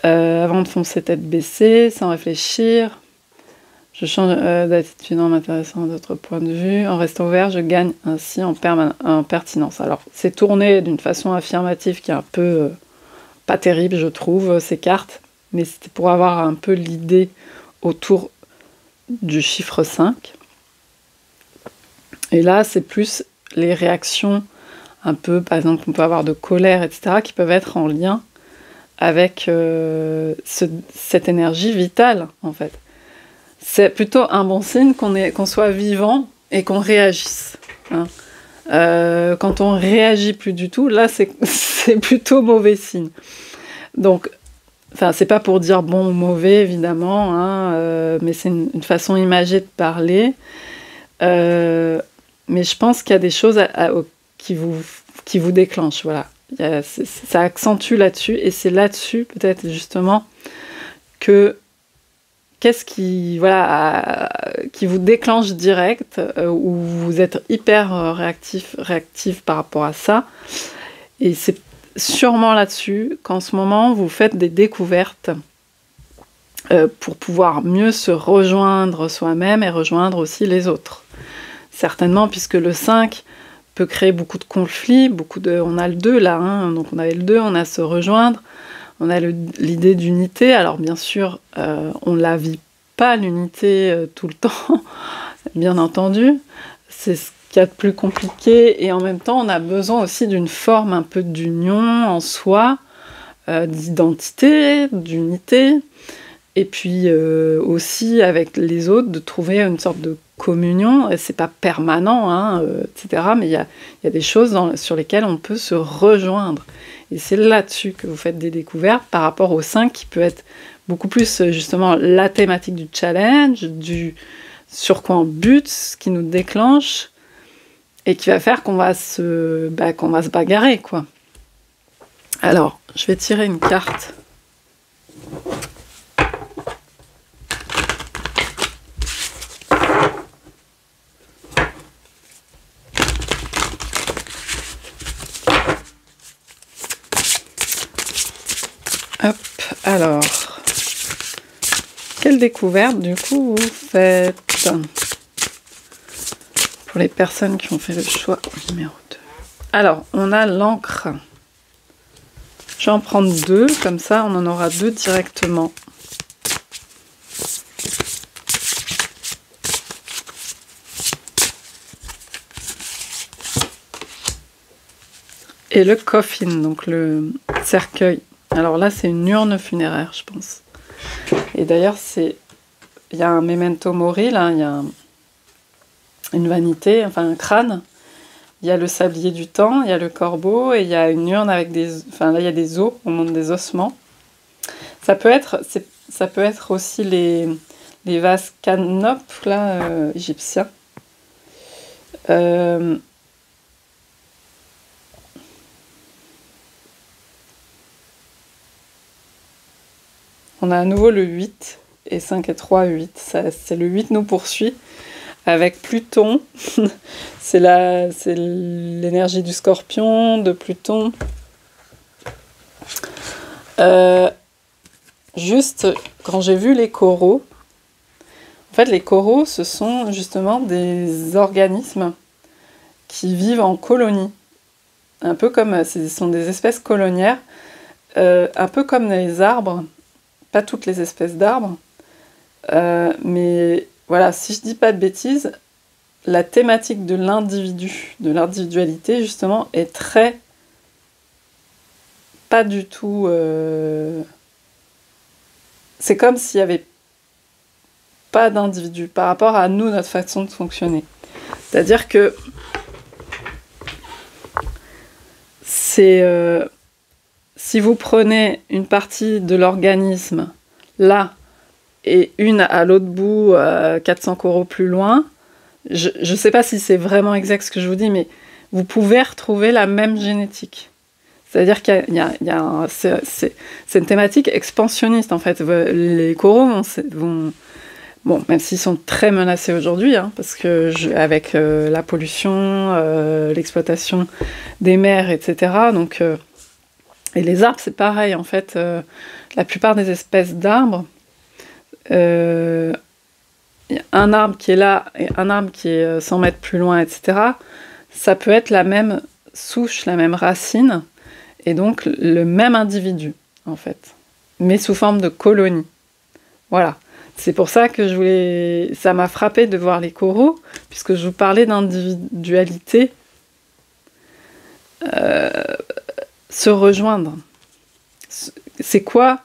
Avant de foncer tête baissée, sans réfléchir. Je change d'attitude en m'intéressant à d'autres points de vue. En restant ouvert, je gagne ainsi en pertinence. Alors, c'est tourné d'une façon affirmative qui est un peu pas terrible, je trouve, ces cartes. Mais c'était pour avoir un peu l'idée autour du chiffre 5. Et là, c'est plus les réactions un peu, par exemple, on peut avoir de colère, etc., qui peuvent être en lien avec cette énergie vitale, en fait. C'est plutôt un bon signe qu'on soit vivant et qu'on réagisse. Hein. Quand on réagit plus du tout, là, c'est plutôt mauvais signe. Donc, enfin, c'est pas pour dire bon ou mauvais, évidemment, hein, mais c'est une façon imagée de parler. Mais je pense qu'il y a des choses qui vous déclenchent, voilà. Ça accentue là-dessus, et c'est là-dessus, peut-être, justement, qu'il qu'est-ce qui, voilà, qui vous déclenche direct, où vous êtes hyper réactif par rapport à ça. Et c'est sûrement là-dessus qu'en ce moment, vous faites des découvertes pour pouvoir mieux se rejoindre soi-même et rejoindre aussi les autres. Certainement, puisque le 5 peut créer beaucoup de conflits, on a le 2 là, hein, donc on avait le 2, on a se rejoindre, on a l'idée d'unité. Alors bien sûr, on ne la vit pas l'unité tout le temps, bien entendu, c'est ce qu'il y a de plus compliqué, et en même temps on a besoin aussi d'une forme un peu d'union en soi, d'identité, d'unité, et puis aussi avec les autres, de trouver une sorte de communion. Et c'est pas permanent, hein, etc., mais il y a des choses sur lesquelles on peut se rejoindre. Et c'est là-dessus que vous faites des découvertes par rapport au 5 qui peut être beaucoup plus justement la thématique du challenge, sur quoi on bute, ce qui nous déclenche, et qui va faire qu'on va se bagarrer, quoi. Alors, je vais tirer une carte. Hop, alors, quelle découverte du coup vous faites pour les personnes qui ont fait le choix numéro 2? Alors, on a l'encre. Je vais en prendre 2, comme ça on en aura 2 directement. Et le coffin, donc le cercueil. Alors là, c'est une urne funéraire, je pense. Et d'ailleurs, il y a un memento mori, là, il y a une vanité, enfin un crâne. Il y a le sablier du temps, il y a le corbeau, et il y a une urne avec enfin là, il y a des os, on montre des ossements. Ça peut être aussi les vases canopes, là, égyptiens. On a à nouveau le 8, et 5 et 3, 8. C'est le 8 nous poursuit, avec Pluton. c'est l'énergie du scorpion, de Pluton. Juste, quand j'ai vu les coraux, en fait, les coraux, ce sont justement des organismes qui vivent en colonie. Un peu comme, ce sont des espèces colonières, un peu comme les arbres. Pas toutes les espèces d'arbres, mais voilà, si je dis pas de bêtises, la thématique de l'individu, de l'individualité justement, est pas du tout... c'est comme s'il n'y avait pas d'individu par rapport à nous, notre façon de fonctionner. C'est-à-dire que si vous prenez une partie de l'organisme là et une à l'autre bout, 400 coraux plus loin, je ne sais pas si c'est vraiment exact ce que je vous dis, mais vous pouvez retrouver la même génétique. C'est-à-dire qu'il c'est une thématique expansionniste en fait. Les coraux vont bon, même s'ils sont très menacés aujourd'hui, hein, parce que avec la pollution, l'exploitation des mers, etc. Donc et les arbres, c'est pareil, en fait. La plupart des espèces d'arbres, y a un arbre qui est là et un arbre qui est 100 mètres plus loin, etc. Ça peut être la même souche, la même racine, et donc le même individu, en fait, mais sous forme de colonie. Voilà. C'est pour ça que ça m'a frappé de voir les coraux, puisque je vous parlais d'individualité. Se rejoindre. C'est quoi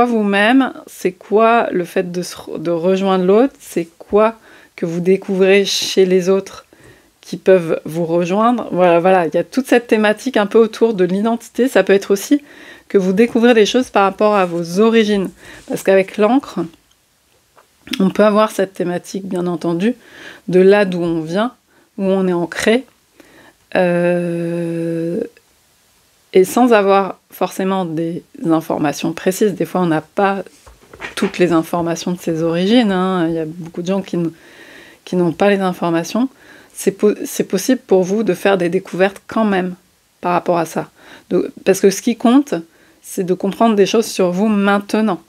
vous-même? C'est quoi le fait de rejoindre l'autre? C'est quoi que vous découvrez chez les autres qui peuvent vous rejoindre? Voilà, il y a toute cette thématique un peu autour de l'identité. Ça peut être aussi que vous découvrez des choses par rapport à vos origines. Parce qu'avec l'encre, on peut avoir cette thématique, bien entendu, de là d'où on vient, où on est ancré. Et sans avoir forcément des informations précises, des fois on n'a pas toutes les informations de ses origines, hein. Il y a beaucoup de gens qui n'ont pas les informations. C'est possible pour vous de faire des découvertes quand même par rapport à ça. Parce que ce qui compte, c'est de comprendre des choses sur vous maintenant.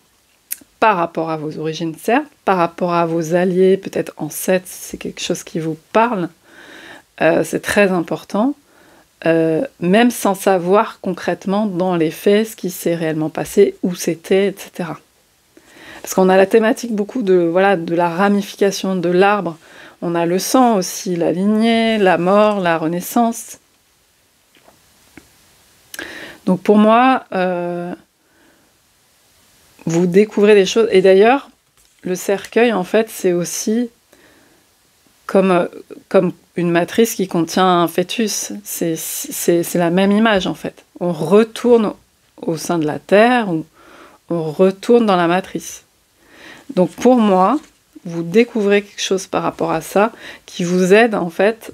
Par rapport à vos origines, certes, par rapport à vos alliés, peut-être ancêtres, si c'est quelque chose qui vous parle. C'est très important. Même sans savoir concrètement dans les faits ce qui s'est réellement passé, où c'était, etc. Parce qu'on a la thématique beaucoup de la ramification de l'arbre. On a le sang aussi, la lignée, la mort, la renaissance. Donc pour moi, vous découvrez des choses. Et d'ailleurs, le cercueil, en fait, c'est aussi comme une matrice qui contient un fœtus. C'est la même image, en fait. On retourne au sein de la Terre, on retourne dans la matrice. Donc pour moi, vous découvrez quelque chose par rapport à ça qui vous aide, en fait,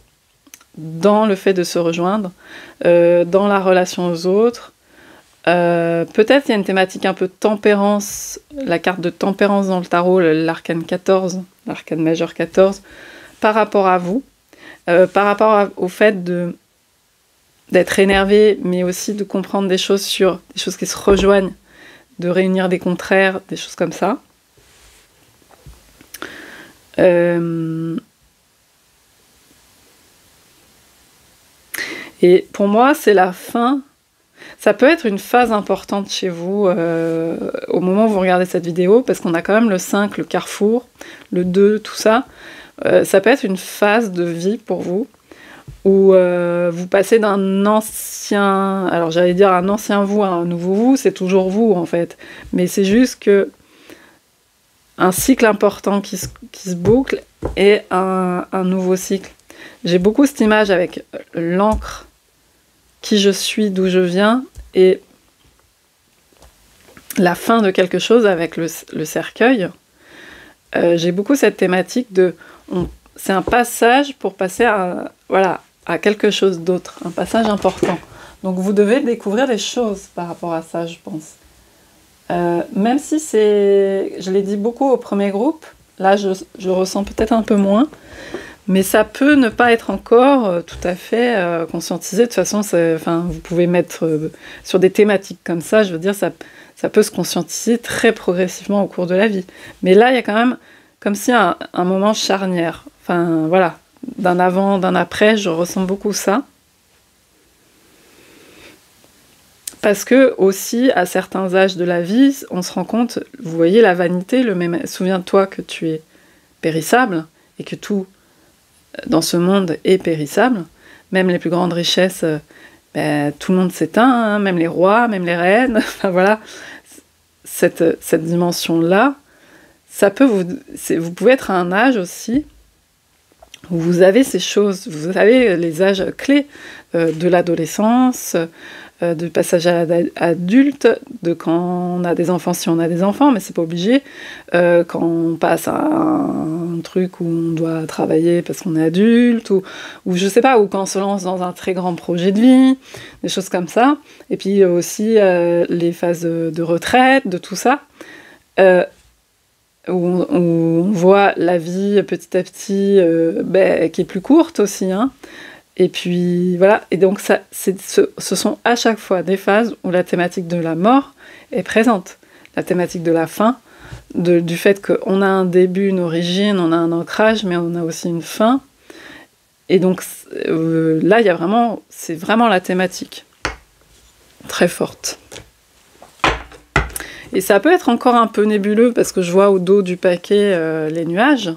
dans le fait de se rejoindre, dans la relation aux autres. Peut-être il y a une thématique un peu de tempérance, la carte de tempérance dans le tarot, l'arcane 14, l'arcane majeur 14, par rapport à vous, par rapport au fait d'être énervé, mais aussi de comprendre des choses qui se rejoignent, de réunir des contraires, des choses comme ça. Et pour moi, c'est la fin. Ça peut être une phase importante chez vous au moment où vous regardez cette vidéo, parce qu'on a quand même le 5, le carrefour, le 2, tout ça. Ça peut être une phase de vie pour vous, où vous passez d'un ancien... Alors j'allais dire un ancien vous à un nouveau vous, c'est toujours vous en fait. Mais c'est juste que un cycle important qui se boucle et un nouveau cycle. J'ai beaucoup cette image avec l'encre, qui je suis, d'où je viens, et la fin de quelque chose avec le cercueil. J'ai beaucoup cette thématique c'est un passage pour passer à quelque chose d'autre, un passage important. Donc vous devez découvrir des choses par rapport à ça, je pense. Même si je l'ai dit beaucoup au premier groupe, là je ressens peut-être un peu moins, mais ça peut ne pas être encore tout à fait conscientisé. De toute façon, vous pouvez mettre sur des thématiques comme ça, je veux dire, ça peut se conscientiser très progressivement au cours de la vie. Mais là, il y a quand même comme si un moment charnière. Enfin, voilà, d'un avant, d'un après, je ressens beaucoup ça. Parce que aussi, à certains âges de la vie, on se rend compte, vous voyez, la vanité, souviens-toi que tu es périssable et que tout dans ce monde est périssable. Même les plus grandes richesses, tout le monde s'éteint, hein, même les rois, même les reines. Enfin voilà, cette dimension-là, vous pouvez être à un âge aussi où vous avez ces choses, vous avez les âges clés de l'adolescence, du passage à l'adulte, de quand on a des enfants, si on a des enfants, mais c'est pas obligé, quand on passe à un truc où on doit travailler parce qu'on est adulte, ou je sais pas, ou quand on se lance dans un très grand projet de vie, des choses comme ça, et puis aussi les phases de retraite, de tout ça, où on voit la vie petit à petit qui est plus courte aussi, hein. Et puis voilà, et donc ce sont à chaque fois des phases où la thématique de la mort est présente, la thématique de la fin, du fait qu'on a un début, une origine, on a un ancrage, mais on a aussi une fin. Et donc là, c'est vraiment la thématique très forte. Et ça peut être encore un peu nébuleux, parce que je vois au dos du paquet les nuages.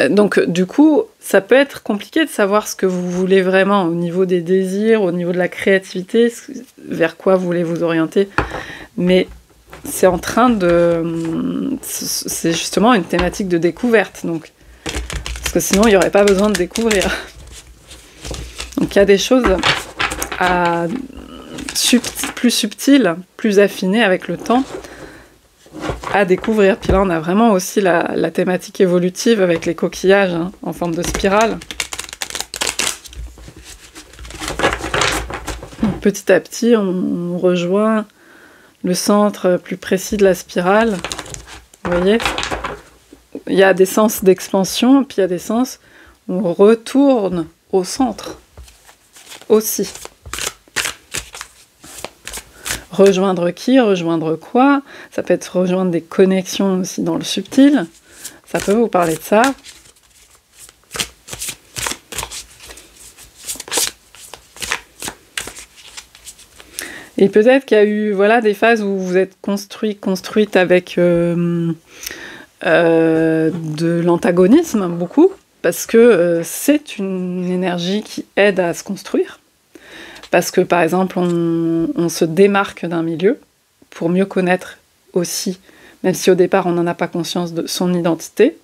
Donc du coup, ça peut être compliqué de savoir ce que vous voulez vraiment au niveau des désirs, au niveau de la créativité, vers quoi vous voulez vous orienter. Mais c'est c'est justement une thématique de découverte, donc, parce que sinon il n'y aurait pas besoin de découvrir. Donc il y a des choses plus subtiles, plus affinées avec le temps, à découvrir. Puis là, on a vraiment aussi la thématique évolutive avec les coquillages, hein, en forme de spirale. Donc, petit à petit, on rejoint le centre plus précis de la spirale. Vous voyez? Il y a des sens d'expansion, puis il y a des sens où on retourne au centre aussi. Rejoindre qui? Rejoindre quoi? Ça peut être rejoindre des connexions aussi dans le subtil. Ça peut vous parler de ça. Et peut-être qu'il y a eu voilà, des phases où vous êtes construite avec de l'antagonisme, beaucoup, parce que c'est une énergie qui aide à se construire. Parce que, par exemple, on se démarque d'un milieu pour mieux connaître aussi, même si au départ on n'en a pas conscience de son identité.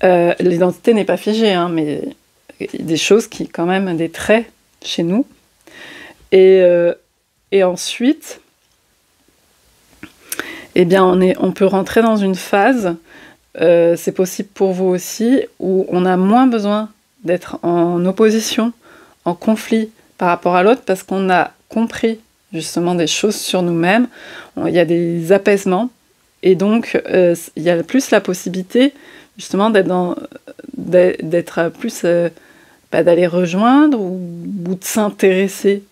L'identité n'est pas figée, hein, mais des choses qui, quand même, des traits chez nous. Et ensuite, eh bien, on peut rentrer dans une phase, c'est possible pour vous aussi, où on a moins besoin d'être en opposition, en conflit par rapport à l'autre, parce qu'on a compris justement des choses sur nous-mêmes, il y a des apaisements, et donc il y a plus la possibilité justement d'être plus, d'aller rejoindre ou de s'intéresser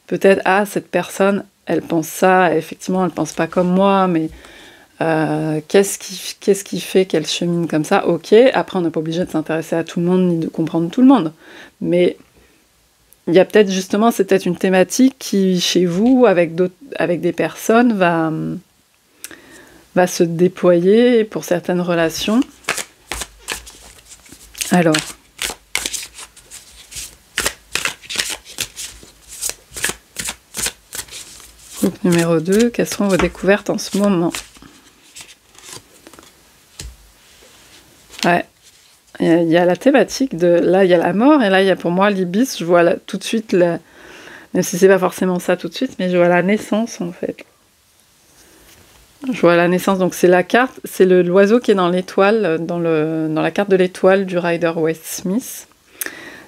peut-être, ah, cette personne, elle pense ça, effectivement, elle pense pas comme moi, mais qu'est-ce qui fait qu'elle chemine comme ça? Ok, après, on n'est pas obligé de s'intéresser à tout le monde, ni de comprendre tout le monde. Mais il y a peut-être, justement, c'est peut-être une thématique qui, chez vous, avec des personnes, va se déployer pour certaines relations. Alors... Groupe numéro 2, quelles sont vos découvertes en ce moment? Ouais, il y a la thématique de... Là, il y a la mort, et là, il y a pour moi l'ibis. Je vois tout de suite, même si c'est pas forcément ça tout de suite, mais je vois la naissance, en fait. Je vois la naissance, donc c'est la carte, c'est l'oiseau qui est dans l'étoile, dans la carte de l'étoile du Rider-Waite-Smith.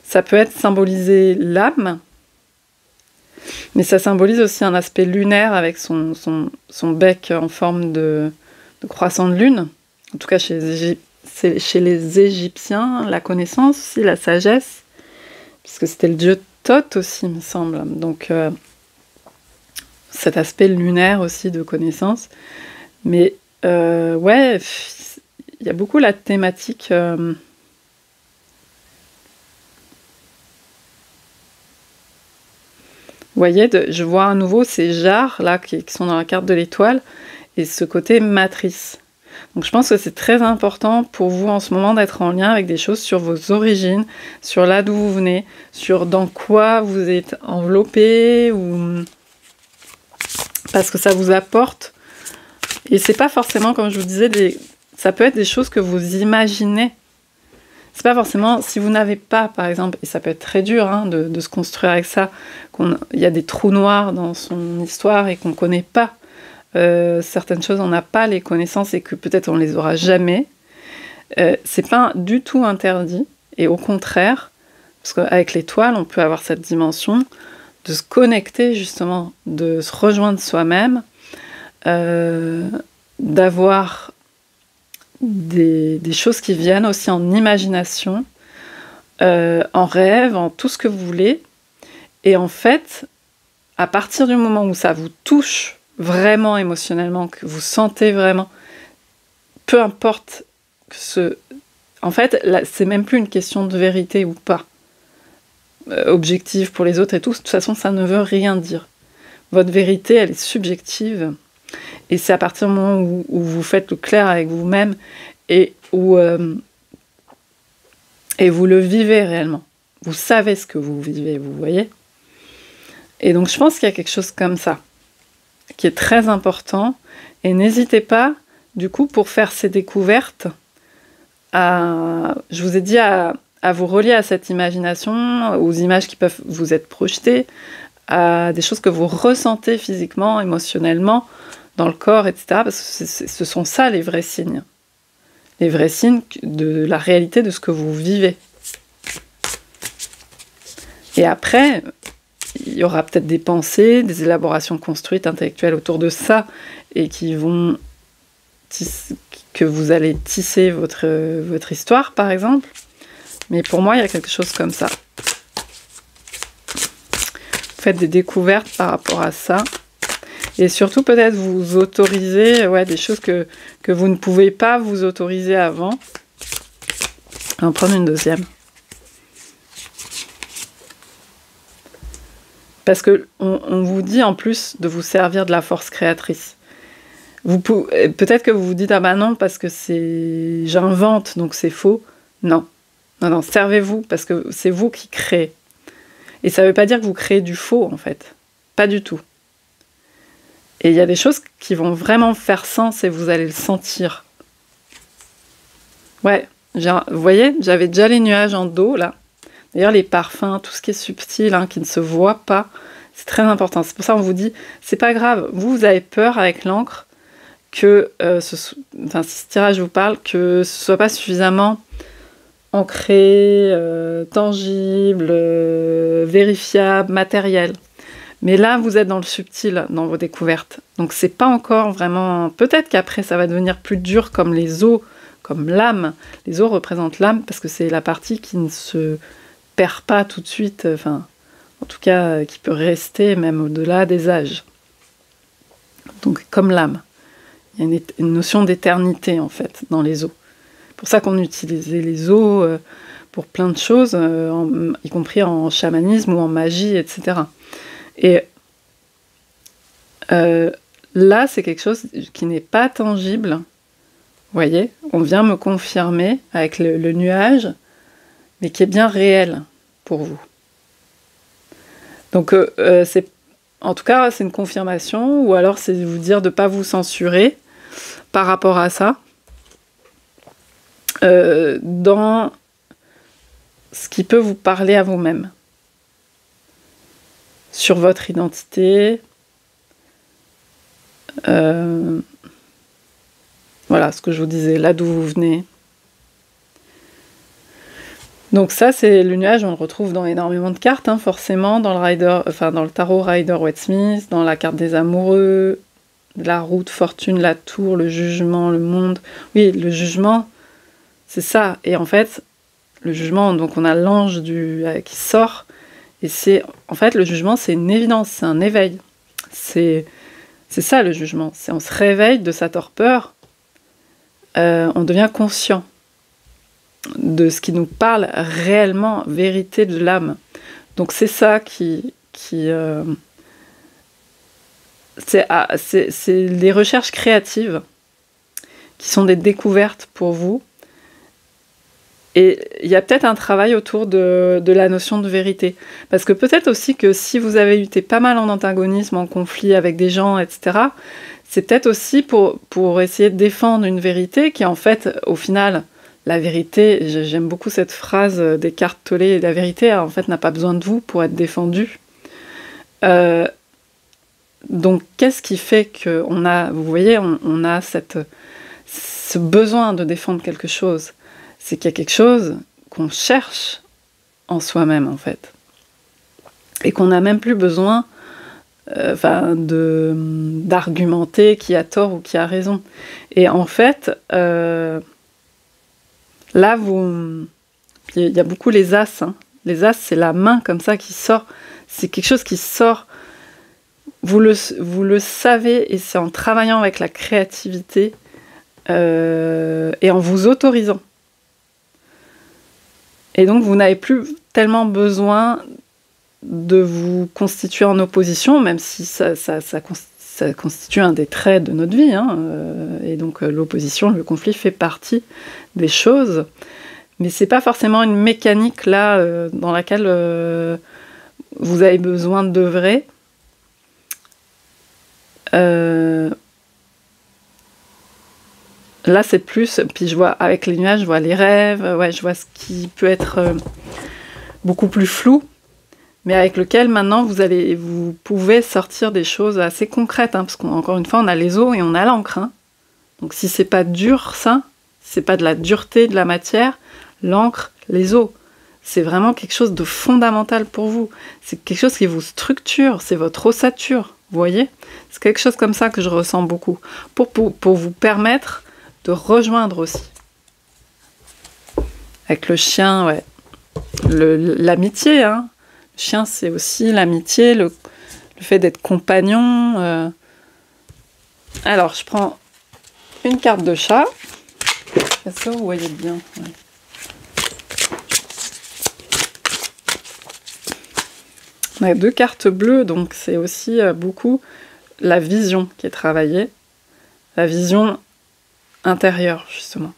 Ça peut être symbolisé l'âme, mais ça symbolise aussi un aspect lunaire avec son bec en forme de croissant de lune. En tout cas, chez les Égyptiens, la connaissance aussi, la sagesse, puisque c'était le dieu Thoth aussi, il me semble. Donc, cet aspect lunaire aussi de connaissance. Mais, ouais, il y a beaucoup la thématique... Vous voyez, je vois à nouveau ces jarres là qui sont dans la carte de l'étoile et ce côté matrice. Donc je pense que c'est très important pour vous en ce moment d'être en lien avec des choses sur vos origines, sur là d'où vous venez, sur dans quoi vous êtes enveloppé, ou parce que ça vous apporte. Et c'est pas forcément, comme je vous disais, ça peut être des choses que vous imaginez. C'est pas forcément, si vous n'avez pas, par exemple, et ça peut être très dur hein, de se construire avec ça, il y a des trous noirs dans son histoire et qu'on ne connaît pas certaines choses, on n'a pas les connaissances et que peut-être on les aura jamais. C'est pas du tout interdit, et au contraire, parce qu'avec l'étoile, on peut avoir cette dimension de se connecter justement, de se rejoindre soi-même, d'avoir des choses qui viennent aussi en imagination, en rêve, en tout ce que vous voulez. Et en fait, à partir du moment où ça vous touche vraiment émotionnellement, que vous sentez vraiment, peu importe en fait, là, c'est même plus une question de vérité ou pas, objective pour les autres et tout. De toute façon, ça ne veut rien dire. Votre vérité, elle est subjective. Et c'est à partir du moment où vous faites le clair avec vous-même et où vous le vivez réellement. Vous savez ce que vous vivez, vous voyez. Et donc je pense qu'il y a quelque chose comme ça, qui est très important. Et n'hésitez pas, du coup, pour faire ces découvertes, je vous ai dit, à vous relier à cette imagination, aux images qui peuvent vous être projetées, à des choses que vous ressentez physiquement, émotionnellement, dans le corps, etc. Parce que ce sont ça les vrais signes. Les vrais signes de la réalité de ce que vous vivez. Et après, il y aura peut-être des pensées, des élaborations construites, intellectuelles autour de ça, et qui vont que vous allez tisser votre histoire, par exemple. Mais pour moi, il y a quelque chose comme ça. Vous faites des découvertes par rapport à ça. Et surtout, peut-être vous autoriser des choses que vous ne pouvez pas vous autoriser avant. On va en prendre une deuxième. Parce qu'on vous dit en plus de vous servir de la force créatrice. Peut-être que vous vous dites, ah bah non, parce que j'invente, donc c'est faux. Non, servez-vous, parce que c'est vous qui créez. Et ça ne veut pas dire que vous créez du faux, en fait. Pas du tout. Et il y a des choses qui vont vraiment faire sens et vous allez le sentir. Ouais, vous voyez, j'avais déjà les nuages en dos, là. D'ailleurs, les parfums, tout ce qui est subtil, qui ne se voit pas, c'est très important. C'est pour ça qu'on vous dit, c'est pas grave. Vous avez peur avec l'encre que, si ce tirage vous parle, que ce soit pas suffisamment ancré, tangible, vérifiable, matériel. Mais là, vous êtes dans le subtil, dans vos découvertes. Donc, c'est pas encore vraiment... Peut-être qu'après, ça va devenir plus dur comme les os, comme l'âme. Les os représentent l'âme parce que c'est la partie qui ne se perd pas tout de suite, en tout cas, qui peut rester même au-delà des âges. Donc, comme l'âme. Il y a une notion d'éternité, en fait, dans les os. C'est pour ça qu'on utilisait les os pour plein de choses, y compris en chamanisme ou en magie, etc. Et là, c'est quelque chose qui n'est pas tangible. Vous voyez, on vient me confirmer avec le nuage, mais qui est bien réel pour vous. Donc, en tout cas, c'est une confirmation, ou alors c'est vous dire de ne pas vous censurer par rapport à ça, dans ce qui peut vous parler à vous-même, sur votre identité, voilà ce que je vous disais, là d'où vous venez. Donc ça, c'est le nuage, on le retrouve dans énormément de cartes, forcément, dans le tarot Rider-Waite-Smith, dans la carte des amoureux, la roue de fortune, la tour, le jugement, le monde. Oui, le jugement, c'est ça. Et en fait, le jugement, donc on a l'ange qui sort, et en fait, le jugement, c'est une évidence, c'est un éveil. C'est ça, le jugement. On se réveille de sa torpeur, on devient conscient de ce qui nous parle réellement, vérité de l'âme. Donc c'est ça c'est les recherches créatives qui sont des découvertes pour vous. Et il y a peut-être un travail autour de la notion de vérité. Parce que peut-être aussi que si vous avez été pas mal en antagonisme, en conflit avec des gens, etc., c'est peut-être aussi pour essayer de défendre une vérité qui, en fait, au final, la vérité, j'aime beaucoup cette phrase d'Eckhart Tolle, la vérité, en fait, n'a pas besoin de vous pour être défendue. Donc, qu'est-ce qui fait qu'on a, vous voyez, on a ce besoin de défendre quelque chose? C'est qu'il y a quelque chose qu'on cherche en soi-même, en fait. Et qu'on n'a même plus besoin d'argumenter qui a tort ou qui a raison. Et en fait, là, il y a beaucoup les as. Les as, c'est la main comme ça qui sort. C'est quelque chose qui sort. Vous le savez, et c'est en travaillant avec la créativité et en vous autorisant. Et donc, vous n'avez plus tellement besoin de vous constituer en opposition, même si ça constitue un des traits de notre vie. Et donc, l'opposition, le conflit fait partie des choses. Mais c'est pas forcément une mécanique là dans laquelle vous avez besoin d'œuvrer. Là, c'est plus... Puis je vois, avec les nuages, je vois les rêves, je vois ce qui peut être beaucoup plus flou, mais avec lequel, maintenant, vous pouvez sortir des choses assez concrètes, parce qu'encore une fois, on a les os et on a l'encre. Donc, si c'est pas dur, ça, si c'est pas de la dureté de la matière, l'encre, les os, c'est vraiment quelque chose de fondamental pour vous. C'est quelque chose qui vous structure, c'est votre ossature, vous voyez? C'est quelque chose comme ça que je ressens beaucoup, pour vous permettre de rejoindre aussi. Avec le chien, ouais. L'amitié, hein. Le chien, c'est aussi l'amitié, le fait d'être compagnon. Alors, je prends une carte de chat. Est-ce que vous voyez bien? Ouais. On a 2 cartes bleues, donc c'est aussi beaucoup la vision qui est travaillée. La vision intérieure, justement.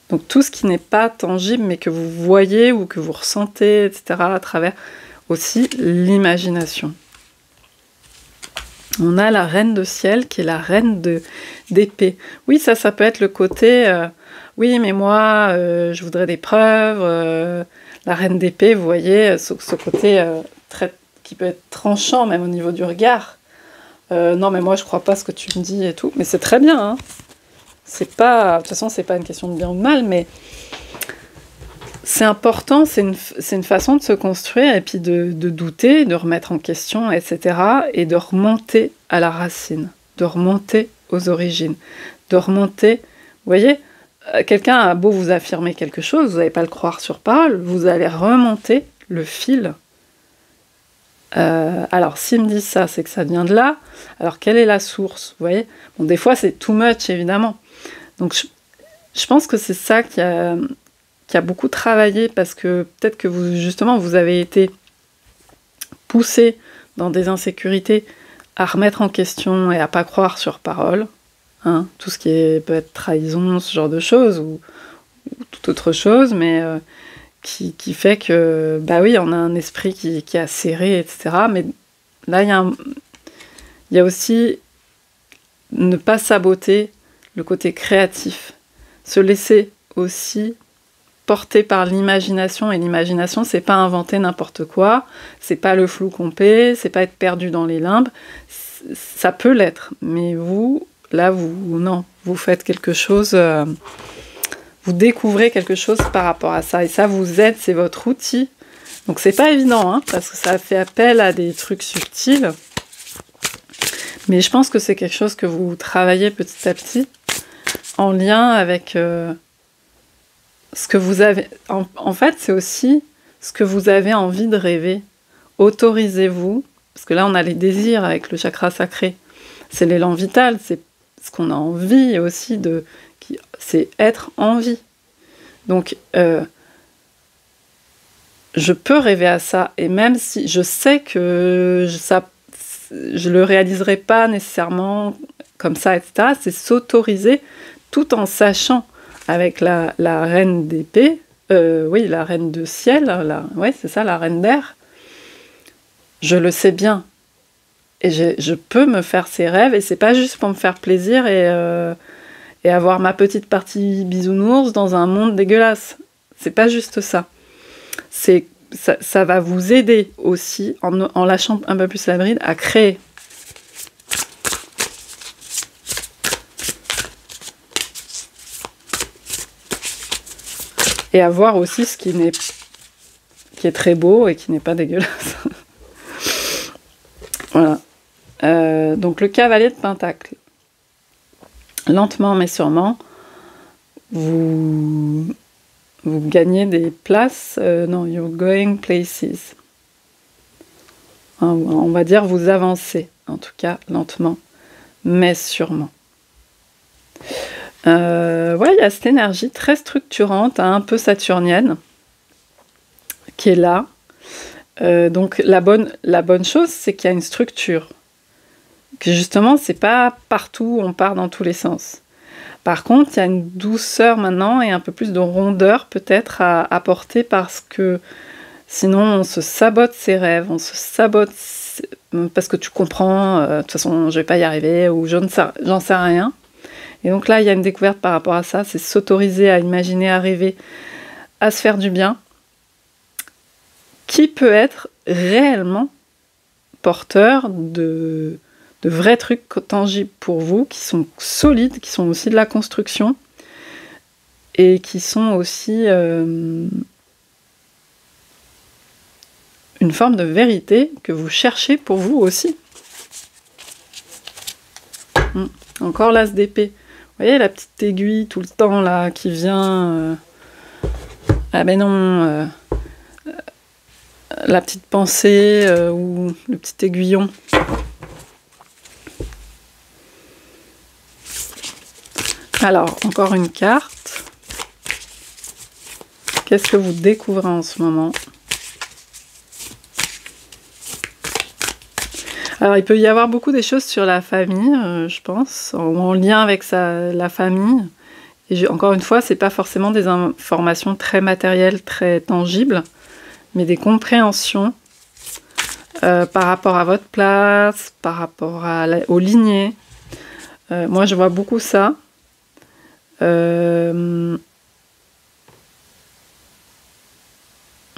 Donc tout ce qui n'est pas tangible, mais que vous voyez ou que vous ressentez, etc., à travers aussi l'imagination. On a la reine de ciel, qui est la reine d'épée. Oui, ça peut être le côté... oui, mais moi, je voudrais des preuves. La reine d'épée, vous voyez, ce côté qui peut être tranchant, même au niveau du regard. Non, mais moi, je crois pas ce que tu me dis et tout. Mais c'est très bien, hein. C'est pas... De toute façon, c'est pas une question de bien ou de mal, mais... C'est important, c'est une façon de se construire et puis de douter, de remettre en question, etc. Et de remonter à la racine, de remonter aux origines, de remonter... Vous voyez, quelqu'un a beau vous affirmer quelque chose, vous n'allez pas le croire sur parole, vous allez remonter le fil. Alors, s'ils me disent ça, c'est que ça vient de là. Alors, quelle est la source? Vous voyez? Bon, des fois, c'est too much, évidemment. Donc, je pense que c'est ça qui a beaucoup travaillé, parce que peut-être que vous avez été poussé dans des insécurités à remettre en question et à pas croire sur parole, hein, tout ce qui peut être trahison, ce genre de choses, ou toute autre chose, mais qui fait que, bah oui, on a un esprit qui a serré, etc. Mais là, il y a aussi ne pas saboter le côté créatif, se laisser aussi porté par l'imagination, et l'imagination, c'est pas inventer n'importe quoi, c'est pas le flou complet, c'est pas être perdu dans les limbes, ça peut l'être, mais vous, là, non, vous faites quelque chose, vous découvrez quelque chose par rapport à ça, et ça vous aide, c'est votre outil. Donc c'est pas évident, hein, parce que ça fait appel à des trucs subtils, mais je pense que c'est quelque chose que vous travaillez petit à petit, en lien avec... ce que vous avez... En fait, c'est aussi ce que vous avez envie de rêver. Autorisez-vous, parce que là, on a les désirs avec le chakra sacré. C'est l'élan vital, c'est ce qu'on a envie aussi de... C'est être en vie. Donc, je peux rêver à ça, et même si je sais que je le réaliserai pas nécessairement comme ça, etc., c'est s'autoriser tout en sachant... avec la reine d'épée, oui, la reine de ciel, ouais, c'est ça, la reine d'air, je le sais bien. Et je peux me faire ces rêves, et c'est pas juste pour me faire plaisir et avoir ma petite partie bisounours dans un monde dégueulasse. C'est pas juste ça. Ça va vous aider aussi, en lâchant un peu plus la bride, à créer. Et à voir aussi ce qui est très beau et qui n'est pas dégueulasse. Voilà. Donc le cavalier de Pentacle. Lentement mais sûrement, vous gagnez des places. Non, you're going places. On va dire vous avancez, en tout cas lentement mais sûrement. Ouais, il y a cette énergie très structurante, hein, un peu saturnienne, qui est là. Donc la bonne chose, c'est qu'il y a une structure. Que justement, c'est pas partout, on part dans tous les sens. Par contre, il y a une douceur maintenant et un peu plus de rondeur peut-être à apporter, parce que sinon on se sabote ses rêves, on se sabote parce que tu comprends, de toute façon je vais pas y arriver, ou j'en sais rien. Et donc là, il y a une découverte par rapport à ça, c'est s'autoriser à imaginer, à rêver, à se faire du bien, qui peut être réellement porteur de vrais trucs tangibles pour vous, qui sont solides, qui sont aussi de la construction, et qui sont aussi une forme de vérité que vous cherchez pour vous aussi. Encore l'as d'épée. Vous voyez la petite aiguille tout le temps là qui vient... Ah ben non, la petite pensée ou le petit aiguillon. Alors, encore une carte. Qu'est-ce que vous découvrez en ce moment? Alors, il peut y avoir beaucoup des choses sur la famille, je pense, en lien avec la famille. Et encore une fois, c'est pas forcément des informations très matérielles, très tangibles, mais des compréhensions par rapport à votre place, par rapport aux lignées. Moi, je vois beaucoup ça.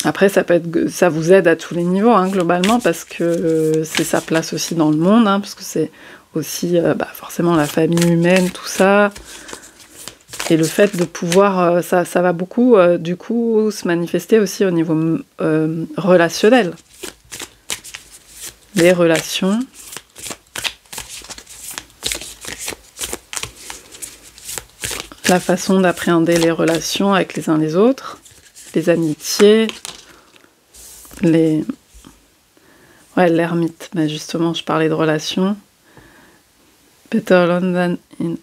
Après, ça vous aide à tous les niveaux, hein, globalement, parce que c'est sa place aussi dans le monde, hein, parce que c'est aussi forcément la famille humaine, tout ça. Et le fait de pouvoir, ça va beaucoup, du coup, se manifester aussi au niveau relationnel. Les relations. La façon d'appréhender les relations avec les uns les autres. Les amitiés. L'ermite. Mais justement, je parlais de relations. Better alone than in...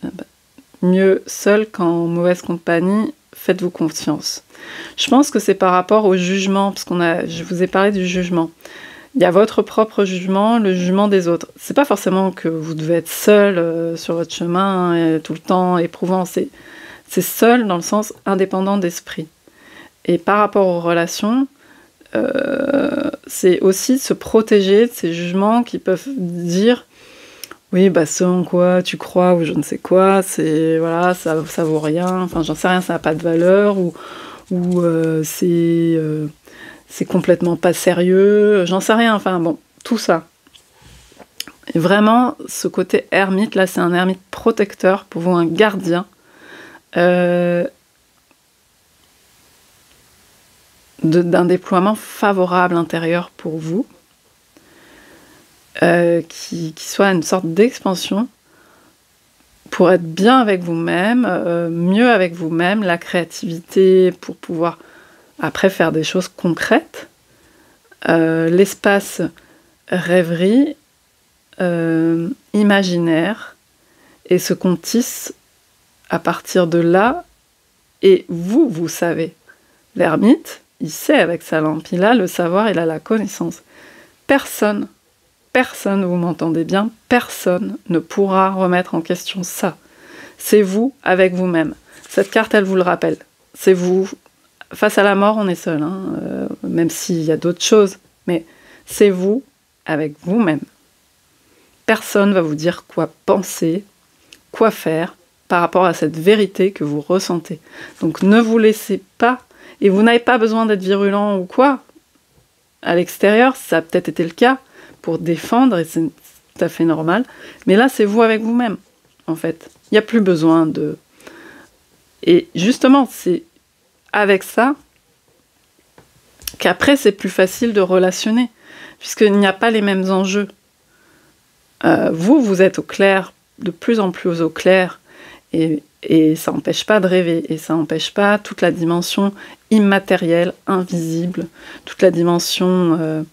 Mieux seul qu'en mauvaise compagnie, faites-vous confiance. Je pense que c'est par rapport au jugement, parce je vous ai parlé du jugement. Il y a votre propre jugement, le jugement des autres. C'est pas forcément que vous devez être seul sur votre chemin et tout le temps éprouvant. C'est seul dans le sens indépendant d'esprit. Et par rapport aux relations, c'est aussi se protéger de ces jugements qui peuvent dire oui, ce en quoi tu crois ou je ne sais quoi, c'est voilà, ça vaut rien, enfin j'en sais rien, ça n'a pas de valeur, ou c'est complètement pas sérieux, j'en sais rien, enfin bon, tout ça. Et vraiment, ce côté ermite, là c'est un ermite protecteur, pour vous un gardien, d'un déploiement favorable intérieur pour vous, qui soit une sorte d'expansion pour être bien avec vous-même, mieux avec vous-même, la créativité pour pouvoir après faire des choses concrètes, l'espace rêverie, imaginaire, et ce qu'on tisse à partir de là, et vous savez. L'ermite, il sait avec sa lampe, il a le savoir, il a la connaissance. Personne, vous m'entendez bien, personne ne pourra remettre en question ça. C'est vous avec vous-même. Cette carte, elle vous le rappelle. C'est vous. Face à la mort, on est seul, hein, même s'il y a d'autres choses. Mais c'est vous avec vous-même. Personne ne va vous dire quoi penser, quoi faire par rapport à cette vérité que vous ressentez. Donc ne vous laissez pas, et vous n'avez pas besoin d'être virulent ou quoi. À l'extérieur, ça a peut-être été le cas, pour défendre, et c'est tout à fait normal. Mais là, c'est vous avec vous-même, en fait. Il n'y a plus besoin de... Et justement, c'est avec ça qu'après, c'est plus facile de relationner, puisqu'il n'y a pas les mêmes enjeux. Vous êtes au clair, de plus en plus au clair, et ça n'empêche pas de rêver, et ça n'empêche pas toute la dimension immatérielle, invisible, toute la dimension...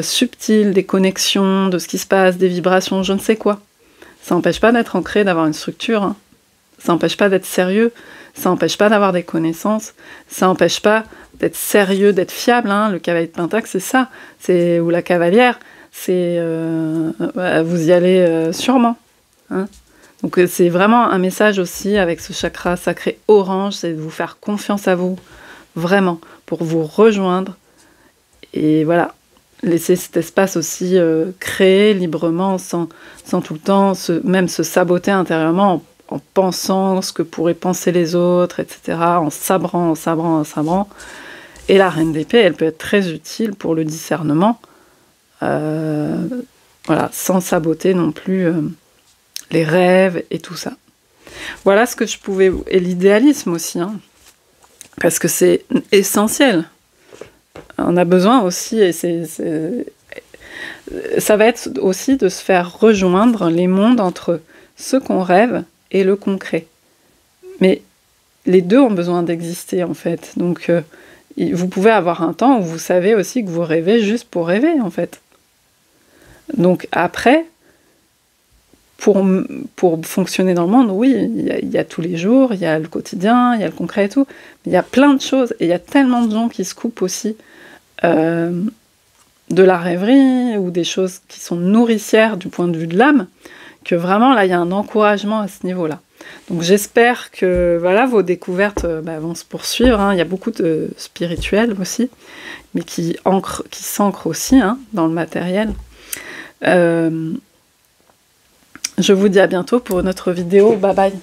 subtil, des connexions, de ce qui se passe, des vibrations, je ne sais quoi. Ça n'empêche pas d'être ancré, d'avoir une structure, hein. Ça n'empêche pas d'être sérieux, ça n'empêche pas d'avoir des connaissances, ça n'empêche pas d'être sérieux, d'être fiable, hein. Le cavalier de Pentacle, c'est ça, ou la cavalière, c'est vous y allez sûrement, hein. Donc c'est vraiment un message aussi avec ce chakra sacré orange, c'est de vous faire confiance à vous, vraiment, pour vous rejoindre, et voilà. Laisser cet espace aussi créer librement, sans tout le temps même se saboter intérieurement en pensant ce que pourraient penser les autres, etc., en sabrant. Et la reine d'épée, elle peut être très utile pour le discernement, voilà, sans saboter non plus les rêves et tout ça. Voilà ce que je pouvais... Et l'idéalisme aussi, hein, parce que c'est essentiel. on a besoin aussi, et ça va être aussi de se faire rejoindre les mondes entre ce qu'on rêve et le concret. Mais les deux ont besoin d'exister, en fait. Donc, vous pouvez avoir un temps où vous savez aussi que vous rêvez juste pour rêver, en fait. Donc, après, pour fonctionner dans le monde, oui, il y a tous les jours, il y a le quotidien, il y a le concret et tout. Mais il y a plein de choses, et il y a tellement de gens qui se coupent aussi de la rêverie, ou des choses qui sont nourricières du point de vue de l'âme, que vraiment, là, il y a un encouragement à ce niveau-là. Donc j'espère que voilà, vos découvertes vont se poursuivre, hein. Il y a beaucoup de spirituels aussi, mais qui s'ancrent aussi dans le matériel. Je vous dis à bientôt pour une autre vidéo. Bye bye.